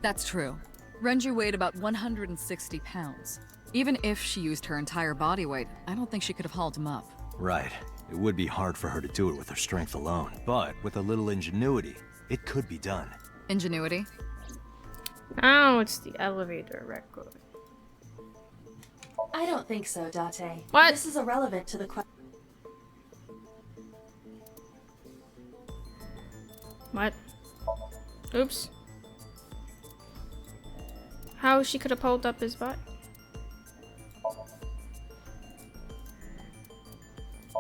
That's true. Renju weighed about 160 pounds. Even if she used her entire body weight, I don't think she could have hauled him up. Right. It would be hard for her to do it with her strength alone. But with a little ingenuity, it could be done. Ingenuity? Oh, it's the elevator record. I don't think so, Date. What? This is irrelevant to the question. What? Oops. How she could have pulled up his butt?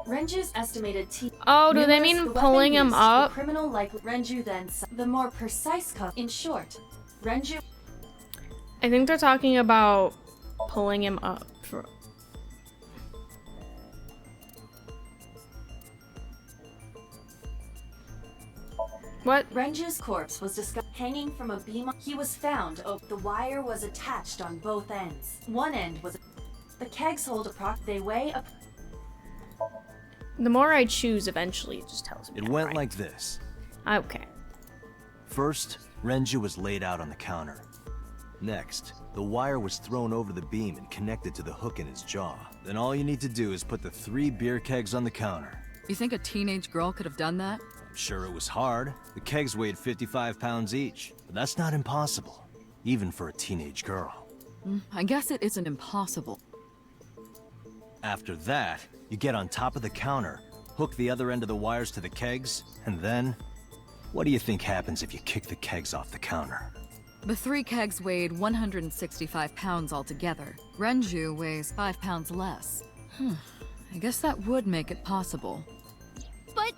Renju's estimated T. Oh, do they mean pulling him up? The criminal like Renju then. The more precise in short, Renju. I think they're talking about pulling him up. What? Renju's corpse was discovered hanging from a beam. He was found. The wire was attached on both ends. One end was. The kegs hold they weigh a. The more I choose, eventually it just tells me. It went like this. Okay. First, Renju was laid out on the counter. Next, the wire was thrown over the beam and connected to the hook in his jaw. Then all you need to do is put the 3 beer kegs on the counter. You think a teenage girl could have done that? I'm sure it was hard. The kegs weighed 55 pounds each, but that's not impossible, even for a teenage girl. I guess it isn't impossible. After that, you get on top of the counter, hook the other end of the wires to the kegs, and then... what do you think happens if you kick the kegs off the counter? The 3 kegs weighed 165 pounds altogether. Renju weighs 5 pounds less. I guess that would make it possible. But...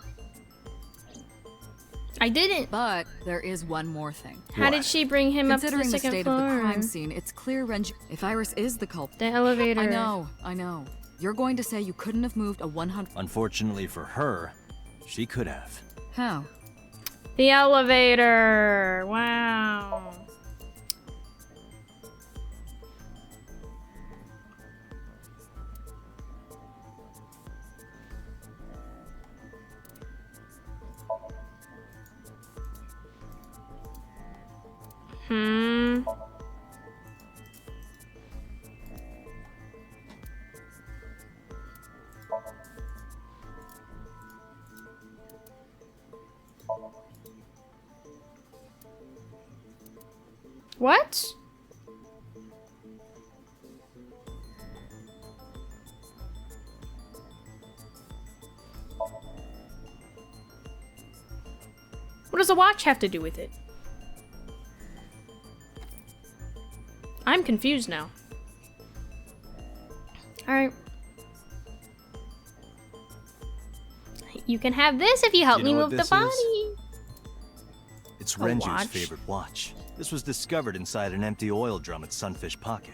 I didn't. But there is one more thing. How did she bring him up to the Considering the second state floor? of the crime scene, it's clear Renju... If Iris is the culprit... The elevator. I know. You're going to say you couldn't have moved a 100... Unfortunately for her, she could have. How? The elevator! Wow. What? What does a watch have to do with it? I'm confused now. Alright. You can have this if you help me move the body. It's A Renju's watch? favorite watch. This was discovered inside an empty oil drum at Sunfish Pocket.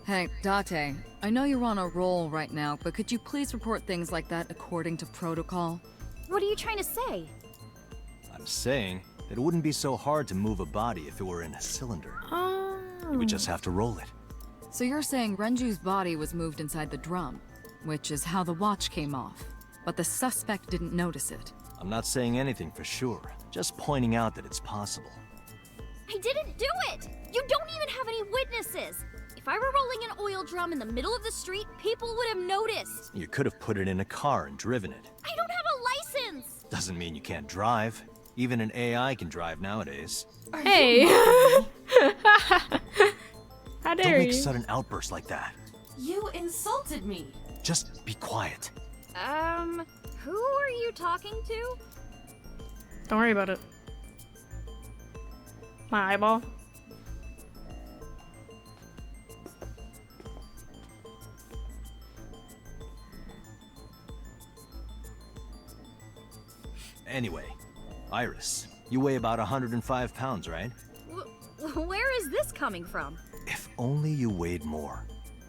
Hey, Date, I know you're on a roll right now, but could you please report things like that according to protocol? What are you trying to say? I'm saying that it wouldn't be so hard to move a body if it were in a cylinder. You would just have to roll it. So you're saying Renju's body was moved inside the drum, which is how the watch came off, but the suspect didn't notice it. I'm not saying anything for sure, just pointing out that it's possible. I didn't do it! You don't even have any witnesses! If I were rolling an oil drum in the middle of the street, people would have noticed! You could have put it in a car and driven it. I don't have a license! Doesn't mean you can't drive. Even an AI can drive nowadays. Hey! How dare Don't make you? sudden outbursts like that. You insulted me. Just be quiet. Who are you talking to? Don't worry about it. My eyeball. Anyway, Iris, you weigh about 105 pounds, right? Where is this coming from? If only you weighed more.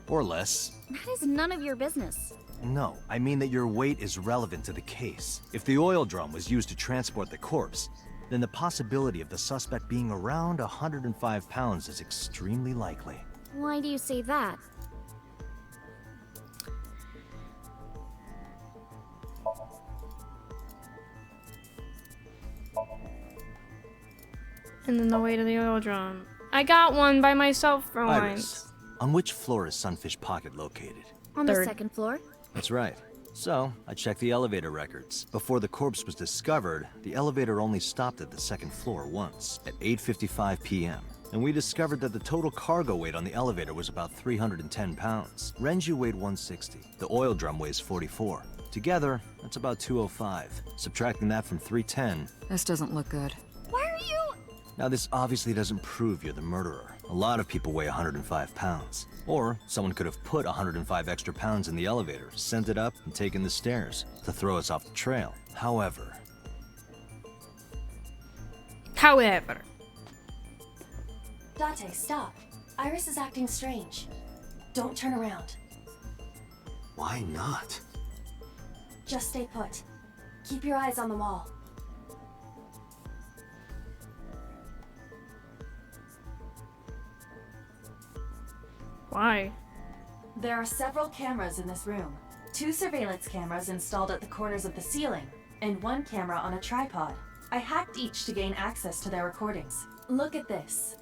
Or less. That is none of your business. No, I mean that your weight is relevant to the case. If the oil drum was used to transport the corpse, then the possibility of the suspect being around 105 pounds is extremely likely. Why do you say that? And then the weight of the oil drum. I got one by myself for once. Iris, on which floor is Sunfish Pocket located? On the second floor? That's right. So, I checked the elevator records. Before the corpse was discovered, the elevator only stopped at the second floor once, at 8:55 p.m. And we discovered that the total cargo weight on the elevator was about 310 pounds. Renju weighed 160. The oil drum weighs 44. Together, that's about 205. Subtracting that from 310... This doesn't look good. Why are you... Now, this obviously doesn't prove you're the murderer. A lot of people weigh 105 pounds. Or someone could have put 105 extra pounds in the elevator, sent it up, and taken the stairs to throw us off the trail. However... Date, stop. Iris is acting strange. Don't turn around. Why not? Just stay put. Keep your eyes on the wall. Why? There are several cameras in this room. 2 surveillance cameras installed at the corners of the ceiling, and 1 camera on a tripod. I hacked each to gain access to their recordings. Look at this.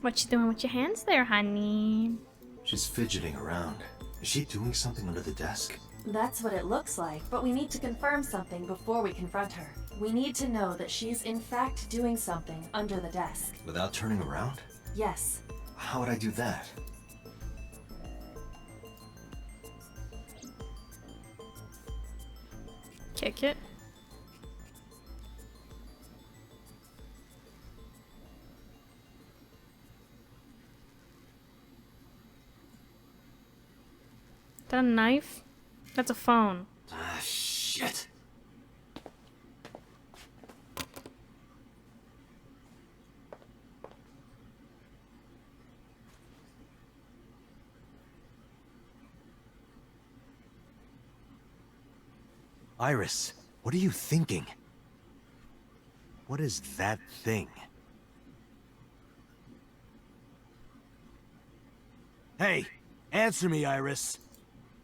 What you doing with your hands there, honey? She's fidgeting around. Is she doing something under the desk? That's what it looks like, but we need to confirm something before we confront her. We need to know that she's in fact doing something under the desk. Without turning around? Yes. How would I do that? Kick it. Is that a knife? That's a phone. Ah, shit. Iris, what are you thinking? What is that thing? Hey, answer me, Iris.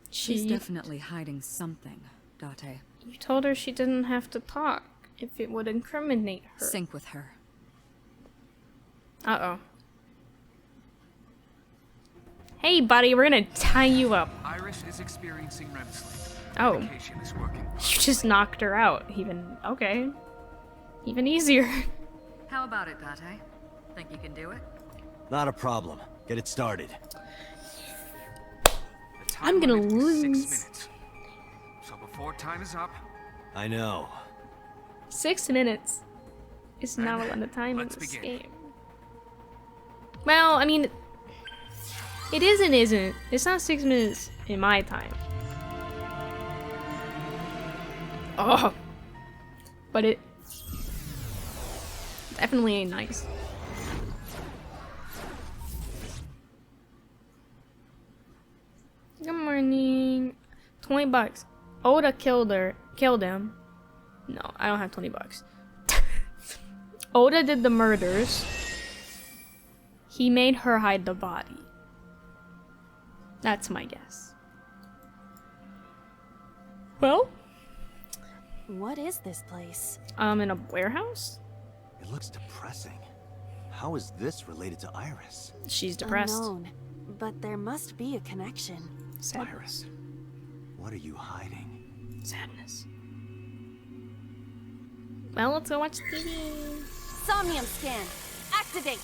She's definitely hiding something, Date. You told her she didn't have to talk if it would incriminate her. Sync with her. Uh-oh. Hey, buddy, we're gonna tie you up. Iris is experiencing REM sleep. Oh. Medication is working. You just knocked her out. Okay. Even easier. How about it, Date? Think you can do it? Not a problem. Get it started. I'm gonna lose. 6 minutes. So before time is up... I know. 6 minutes is not a lot of time in Let's this begin. game. Well, I mean, it is and isn't. It's not 6 minutes in my time. Oh. But it definitely ain't nice. Good morning. $20. Oda killed him. No, I don't have $20. Oda did the murders. He made her hide the body. That's my guess. Well, What is this place? in a warehouse? It looks depressing. How is this related to Iris? She's depressed. Unknown, but there must be a connection. Iris, what are you hiding? Sadness. Well, let's go watch TV. Somnium scan. Activate.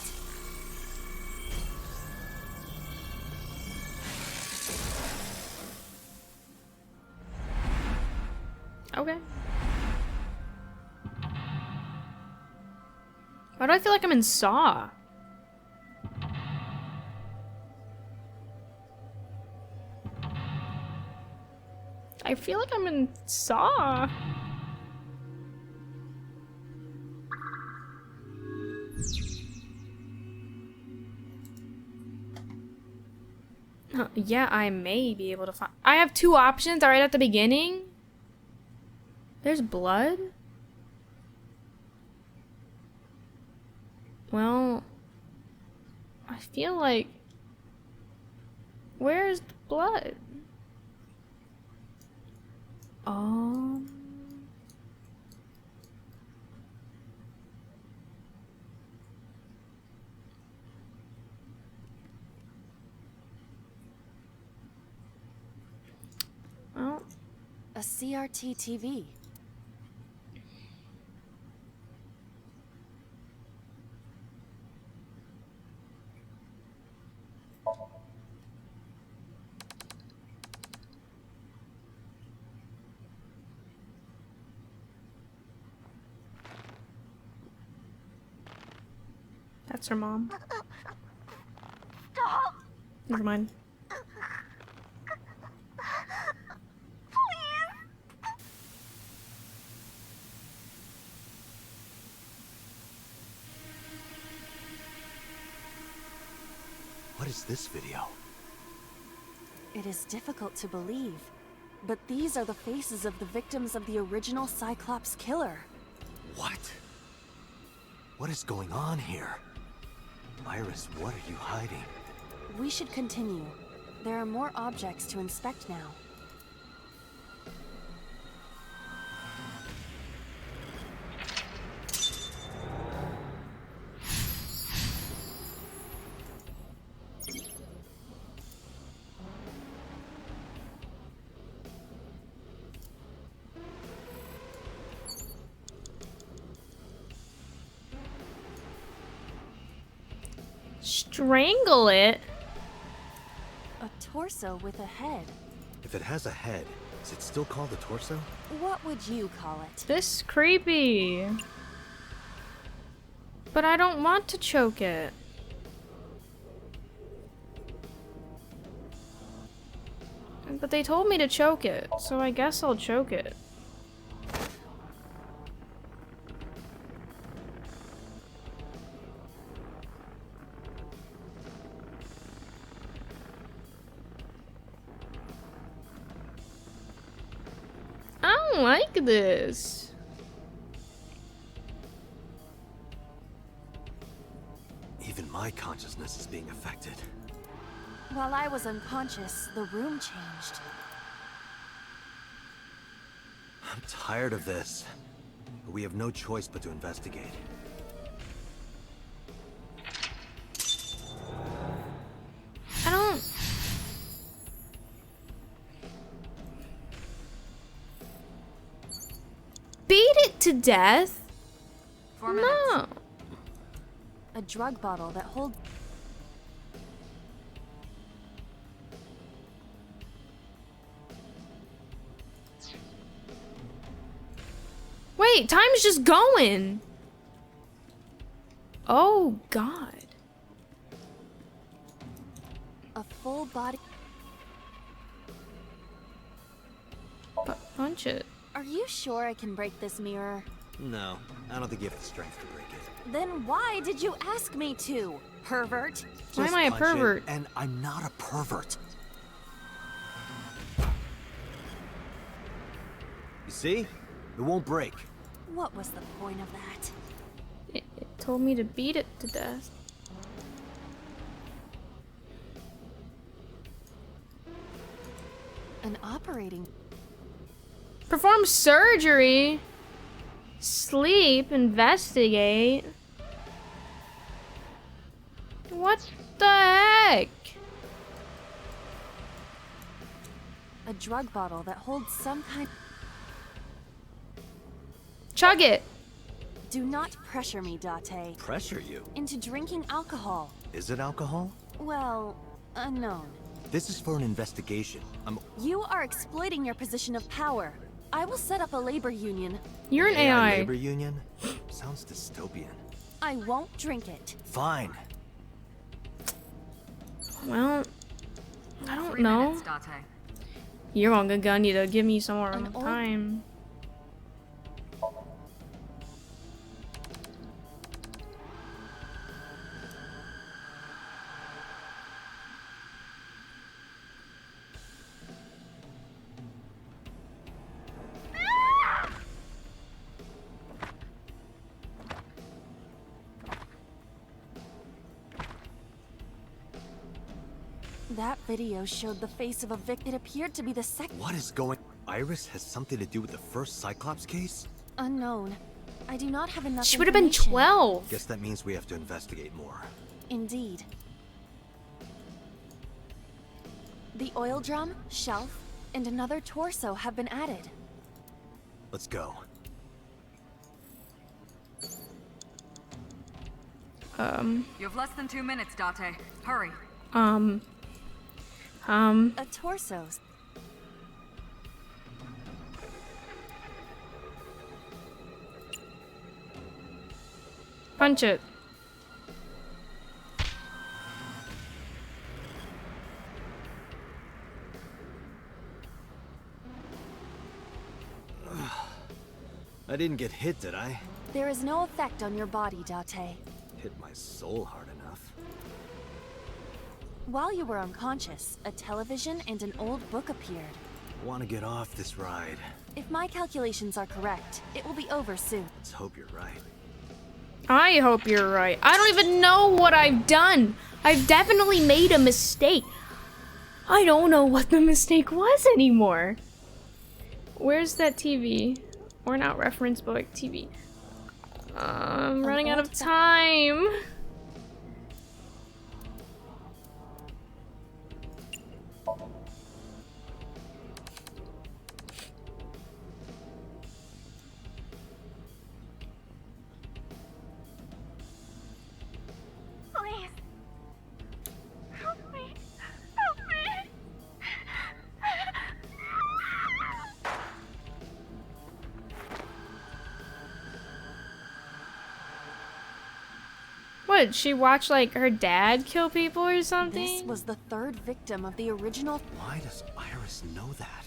Okay. Why do I feel like I'm in Saw? I feel like I'm in Saw. Yeah, I may be able to find. I have 2 options right at the beginning. There's blood? Well, I feel like... Where's the blood? Well, A CRT TV. that's her mom. Stop! Never mind. What is this video? It is difficult to believe, but these are the faces of the victims of the original Cyclops killer. What? What is going on here? Iris, what are you hiding? We should continue. There are more objects to inspect now. Strangle it? A torso with a head. If it has a head, is it still called a torso? What would you call it? This is creepy. But I don't want to choke it. But they told me to choke it, so I guess I'll choke it. I don't like this. Even my consciousness is being affected. While I was unconscious, the room changed. I'm tired of this. But we have no choice but to investigate. I don't... Beat it to death? 4 minutes. No. A drug bottle that holds... Wait, time's just going. Oh, God. A full body... Punch it. Are you sure I can break this mirror? No, I don't think you have the strength to break it. Then why did you ask me to, pervert? Why am I a Punch it, pervert? and I'm not a pervert. You see? It won't break. What was the point of that? It told me to beat it to death. An operating... Perform surgery. Sleep. Investigate. What the heck? A drug bottle that holds some kind... Chug it. Do not pressure me, Date. Pressure you? Into drinking alcohol. Is it alcohol? Well, unknown. This is for an investigation. You are exploiting your position of power. I will set up a labor union. You're an AI. Labor union? Sounds dystopian. I won't drink it. Fine. Well, I don't 3 know. minutes, Date. You're gonna need to give me some more An old- time. That video showed the face of a victim. It appeared to be the second... What is going... Iris has something to do with the first Cyclops case? Unknown. I do not have enough She would have been information. 12. Guess that means we have to investigate more. Indeed. The oil drum, shelf, and another torso have been added. Let's go. You have less than 2 minutes, Date. Hurry. A torso's. Punch it. I didn't get hit, did I? There is no effect on your body, Date. Hit my soul hard enough. While you were unconscious, a television and an old book appeared. Want to get off this ride. If my calculations are correct, it will be over soon. Let's hope you're right. I hope you're right. I don't even know what I've done. I've definitely made a mistake. I don't know what the mistake was anymore. Where's that TV? Or not reference book, TV. I'm running out of time. Please, What, she watched like her dad kill people or something? This was the third victim of the original. Why does Iris know that?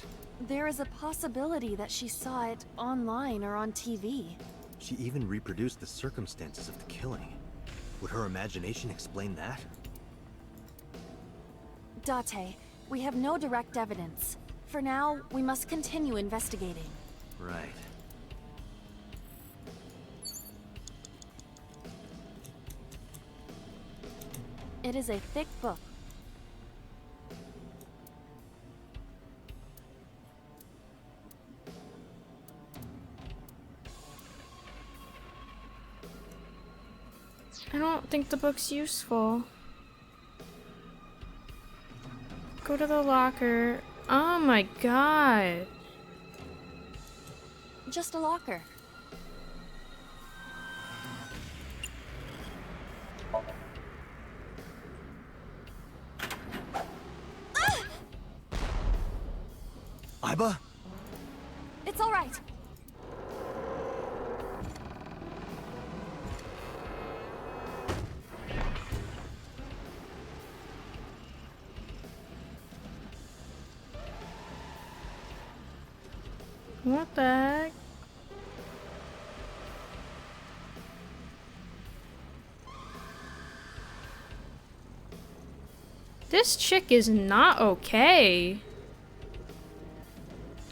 There is a possibility that she saw it online or on TV. She even reproduced the circumstances of the killing. Would her imagination explain that? Date, we have no direct evidence. For now, we must continue investigating. Right. It is a thick book. I don't think the book's useful. Go to the locker. Oh my god. Just a locker. Iba? It's all right. What the heck? This chick is not okay.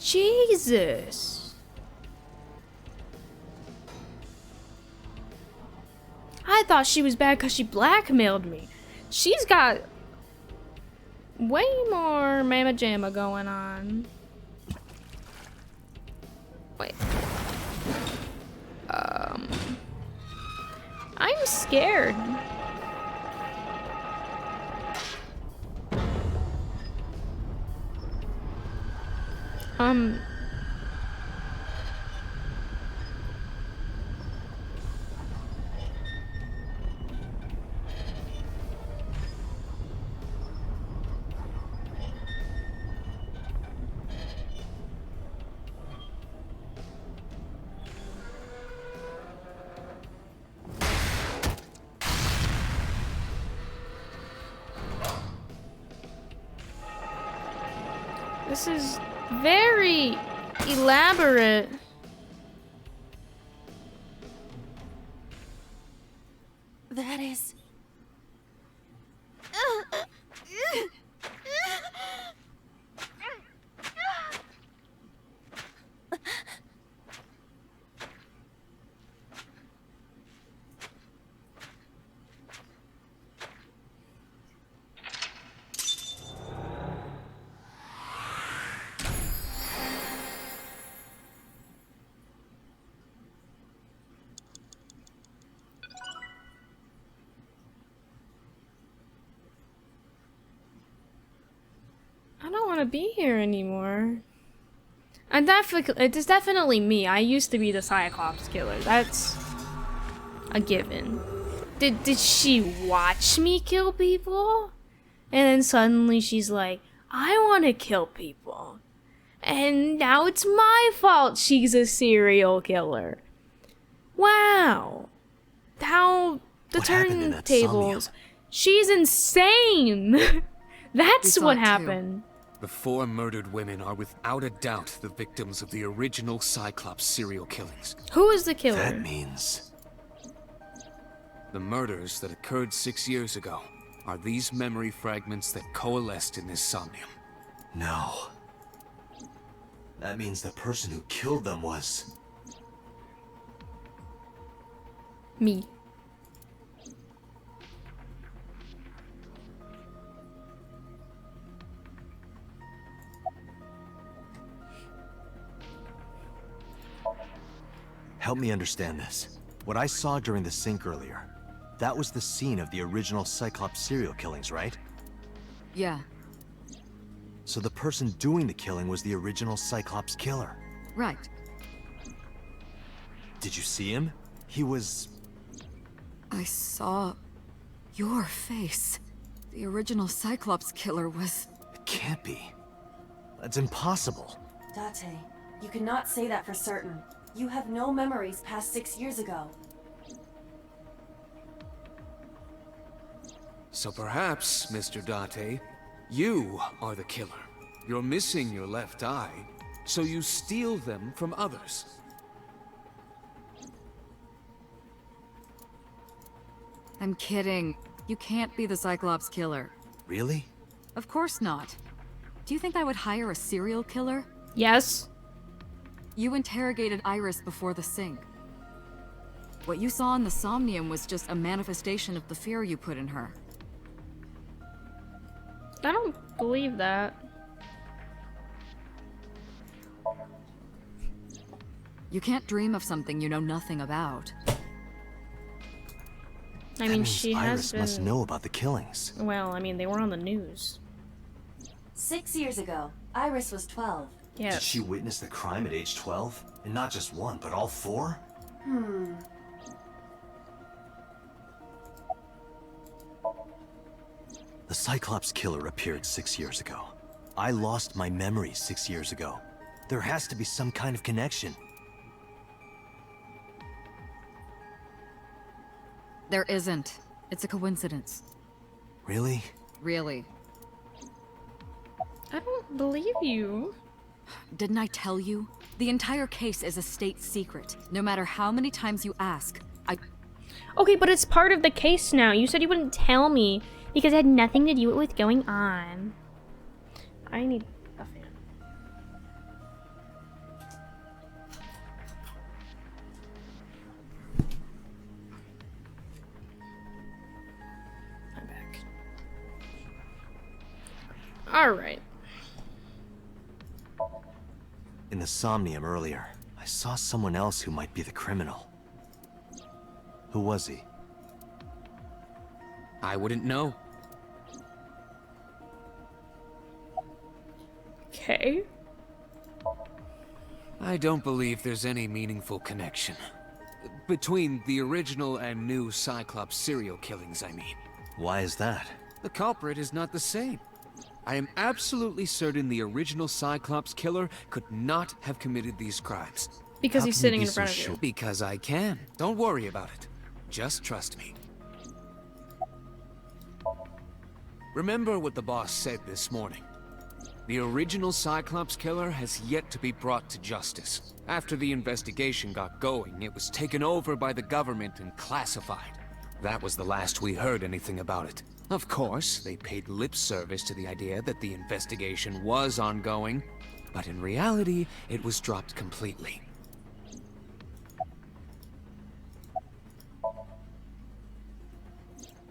Jesus. I thought she was bad because she blackmailed me. She's got way more mamma jamma going on. Wait. I'm scared. This is very elaborate. That is... I don't want to be here anymore. It's definitely me. I used to be the Cyclops killer. That's a given. Did she watch me kill people? And then suddenly she's like, I want to kill people. And now it's my fault she's a serial killer. Wow. How the turntables. She's insane. That's what happened. The 4 murdered women are without a doubt the victims of the original Cyclops serial killings. Who is the killer? That means... The murders that occurred 6 years ago are these memory fragments that coalesced in this Somnium. No. That means the person who killed them was... me. Help me understand this. What I saw during the sink earlier, that was the scene of the original Cyclops serial killings, right? Yeah, So the person doing the killing was the original Cyclops killer. right. Did you see him? He was... I saw your face. The original Cyclops killer was... It can't be. That's impossible. Date, you cannot say that for certain. You have no memories past 6 years ago. So perhaps, Mr. Date, you are the killer. You're missing your left eye, so you steal them from others. I'm kidding. You can't be the Cyclops killer. Really? Of course not. Do you think I would hire a serial killer? Yes. You interrogated Iris before the sync. What you saw in the Somnium was just a manifestation of the fear you put in her. I don't believe that. You can't dream of something you know nothing about. I mean, she has Iris been... must know about the killings. Well, I mean, they were on the news. 6 years ago, Iris was 12. Yes. Did she witness the crime at age 12? And not just one, but all 4? The Cyclops killer appeared 6 years ago. I lost my memory 6 years ago. There has to be some kind of connection. There isn't. It's a coincidence. Really? Really. I don't believe you. Didn't I tell you? The entire case is a state secret. No matter how many times you ask, Okay, but it's part of the case now. You said you wouldn't tell me because it had nothing to do with what's going on. I need a fan. I'm back. Alright. In the Somnium earlier, I saw someone else who might be the criminal. Who was he? I wouldn't know. Okay. I don't believe there's any meaningful connection. Between the original and new Cyclops serial killings, I mean. Why is that? The culprit is not the same. I am absolutely certain the original Cyclops killer could not have committed these crimes. Because he's sitting in front of you. Because I can. Don't worry about it. Just trust me. Remember what the boss said this morning. The original Cyclops killer has yet to be brought to justice. After the investigation got going, it was taken over by the government and classified. That was the last we heard anything about it. Of course, they paid lip service to the idea that the investigation was ongoing, but in reality, it was dropped completely.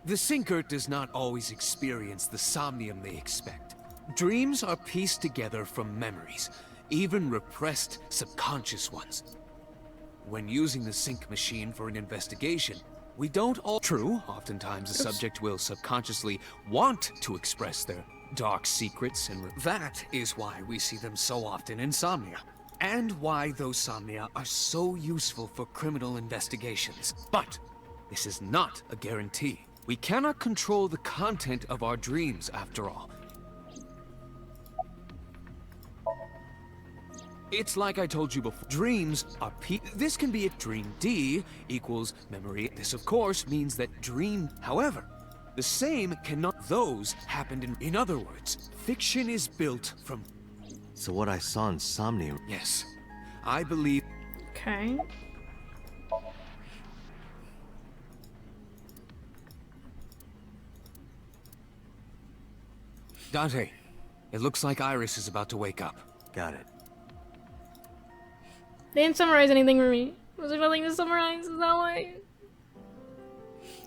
The Sinker does not always experience the Somnium they expect. Dreams are pieced together from memories, even repressed subconscious ones. When using the sync machine for an investigation, we don't all... True, oftentimes the subject will subconsciously want to express their dark secrets, and that is why we see them so often in Somnia. And why those Somnia are so useful for criminal investigations. But this is not a guarantee. We cannot control the content of our dreams, after all. It's like I told you before. Dreams are this can be a dream D equals memory. This, of course, means that dream, however, the same cannot. Those happened in other words, fiction is built from... So what I saw in Somnium... Yes. I believe... Okay. Dante, it looks like Iris is about to wake up. Got it. They didn't summarize anything for me. Was there nothing to summarize? Is that why?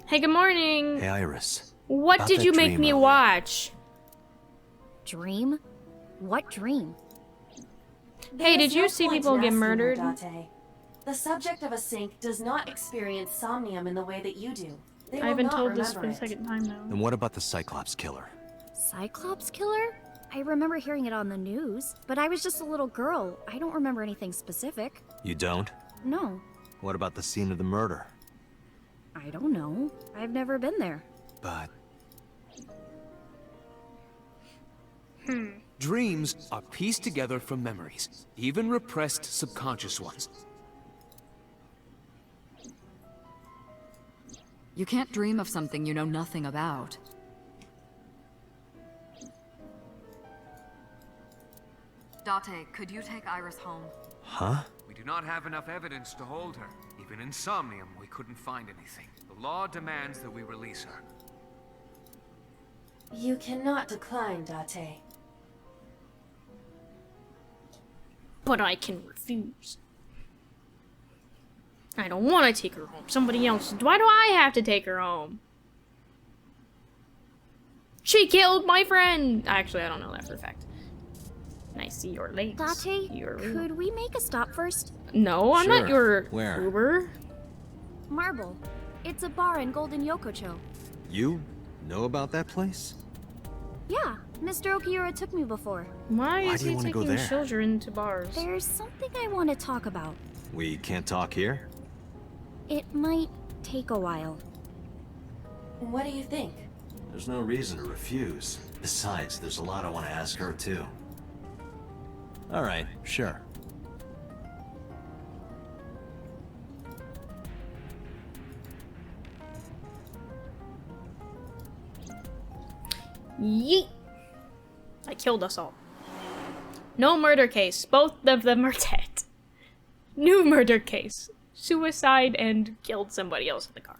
Hey, good morning. Hey, Iris. What About did that you make dream me earlier. watch? Dream? What dream? Hey, did There's you no see point people in get asking her, murdered? Dante. The subject of a sync does not experience somnium in the way that you do. They I've will been not told this for remember the it. second time now. And what about the Cyclops killer? Cyclops killer? I remember hearing it on the news, but I was just a little girl. I don't remember anything specific. You don't? No, What about the scene of the murder? I don't know. I've never been there. But... Dreams are pieced together from memories, even repressed subconscious ones. You can't dream of something you know nothing about. Date, could you take Iris home? Huh? We do not have enough evidence to hold her. Even in Somnium, we couldn't find anything. The law demands that we release her. You cannot decline, Date. But I can refuse. I don't want to take her home. Somebody else. Why do I have to take her home? She killed my friend! Actually, I don't know that for a fact. And I see your legs. Date, could we make a stop first? No, I'm not your Where? Uber. Marble. It's a bar in Golden Yokocho. You know about that place? Yeah, Mr. Okiura took me before. Why is do you he wanna go taking there? children to bars? There's something I want to talk about. We can't talk here? It might take a while. What do you think? There's no reason to refuse. Besides, there's a lot I want to ask her, too. Alright, sure. Yeet! I killed us all. No murder case. Both of them are dead. New murder case. Suicide and killed somebody else in the car.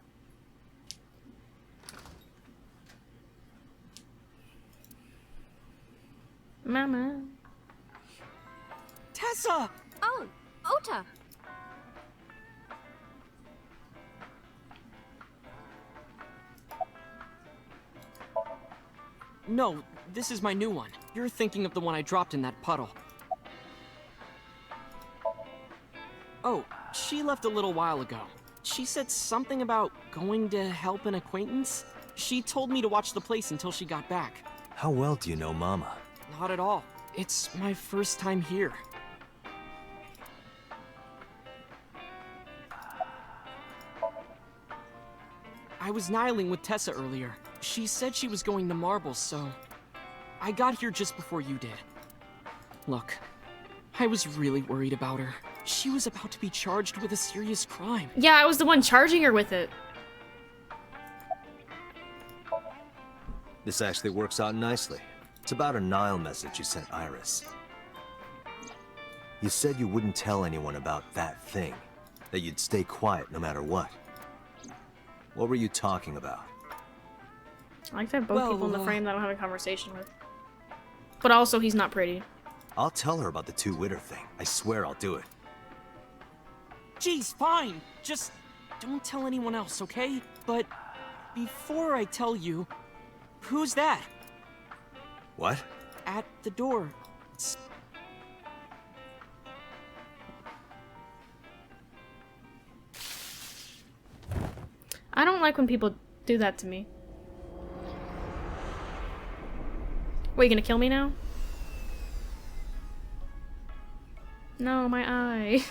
Mama. Tessa! Oh, Ota. No, this is my new one. You're thinking of the one I dropped in that puddle. Oh, she left a little while ago. She said something about going to help an acquaintance. She told me to watch the place until she got back. How well do you know Mama? Not at all. It's my first time here. I was nihiling with Tessa earlier. She said she was going to Marble, so I got here just before you did. Look, I was really worried about her. She was about to be charged with a serious crime. Yeah, I was the one charging her with it. This actually works out nicely. It's about a Nile message you sent Iris. You said you wouldn't tell anyone about that thing. That you'd stay quiet no matter what. What were you talking about? I like to have both people in the frame that I don't have a conversation with. But also, he's not pretty. I'll tell her about the two-witter thing. I swear I'll do it. Geez, fine. Just don't tell anyone else, okay? But before I tell you, who's that? What? At the door. I don't like when people do that to me. Wait, you gonna kill me now? No, my eye.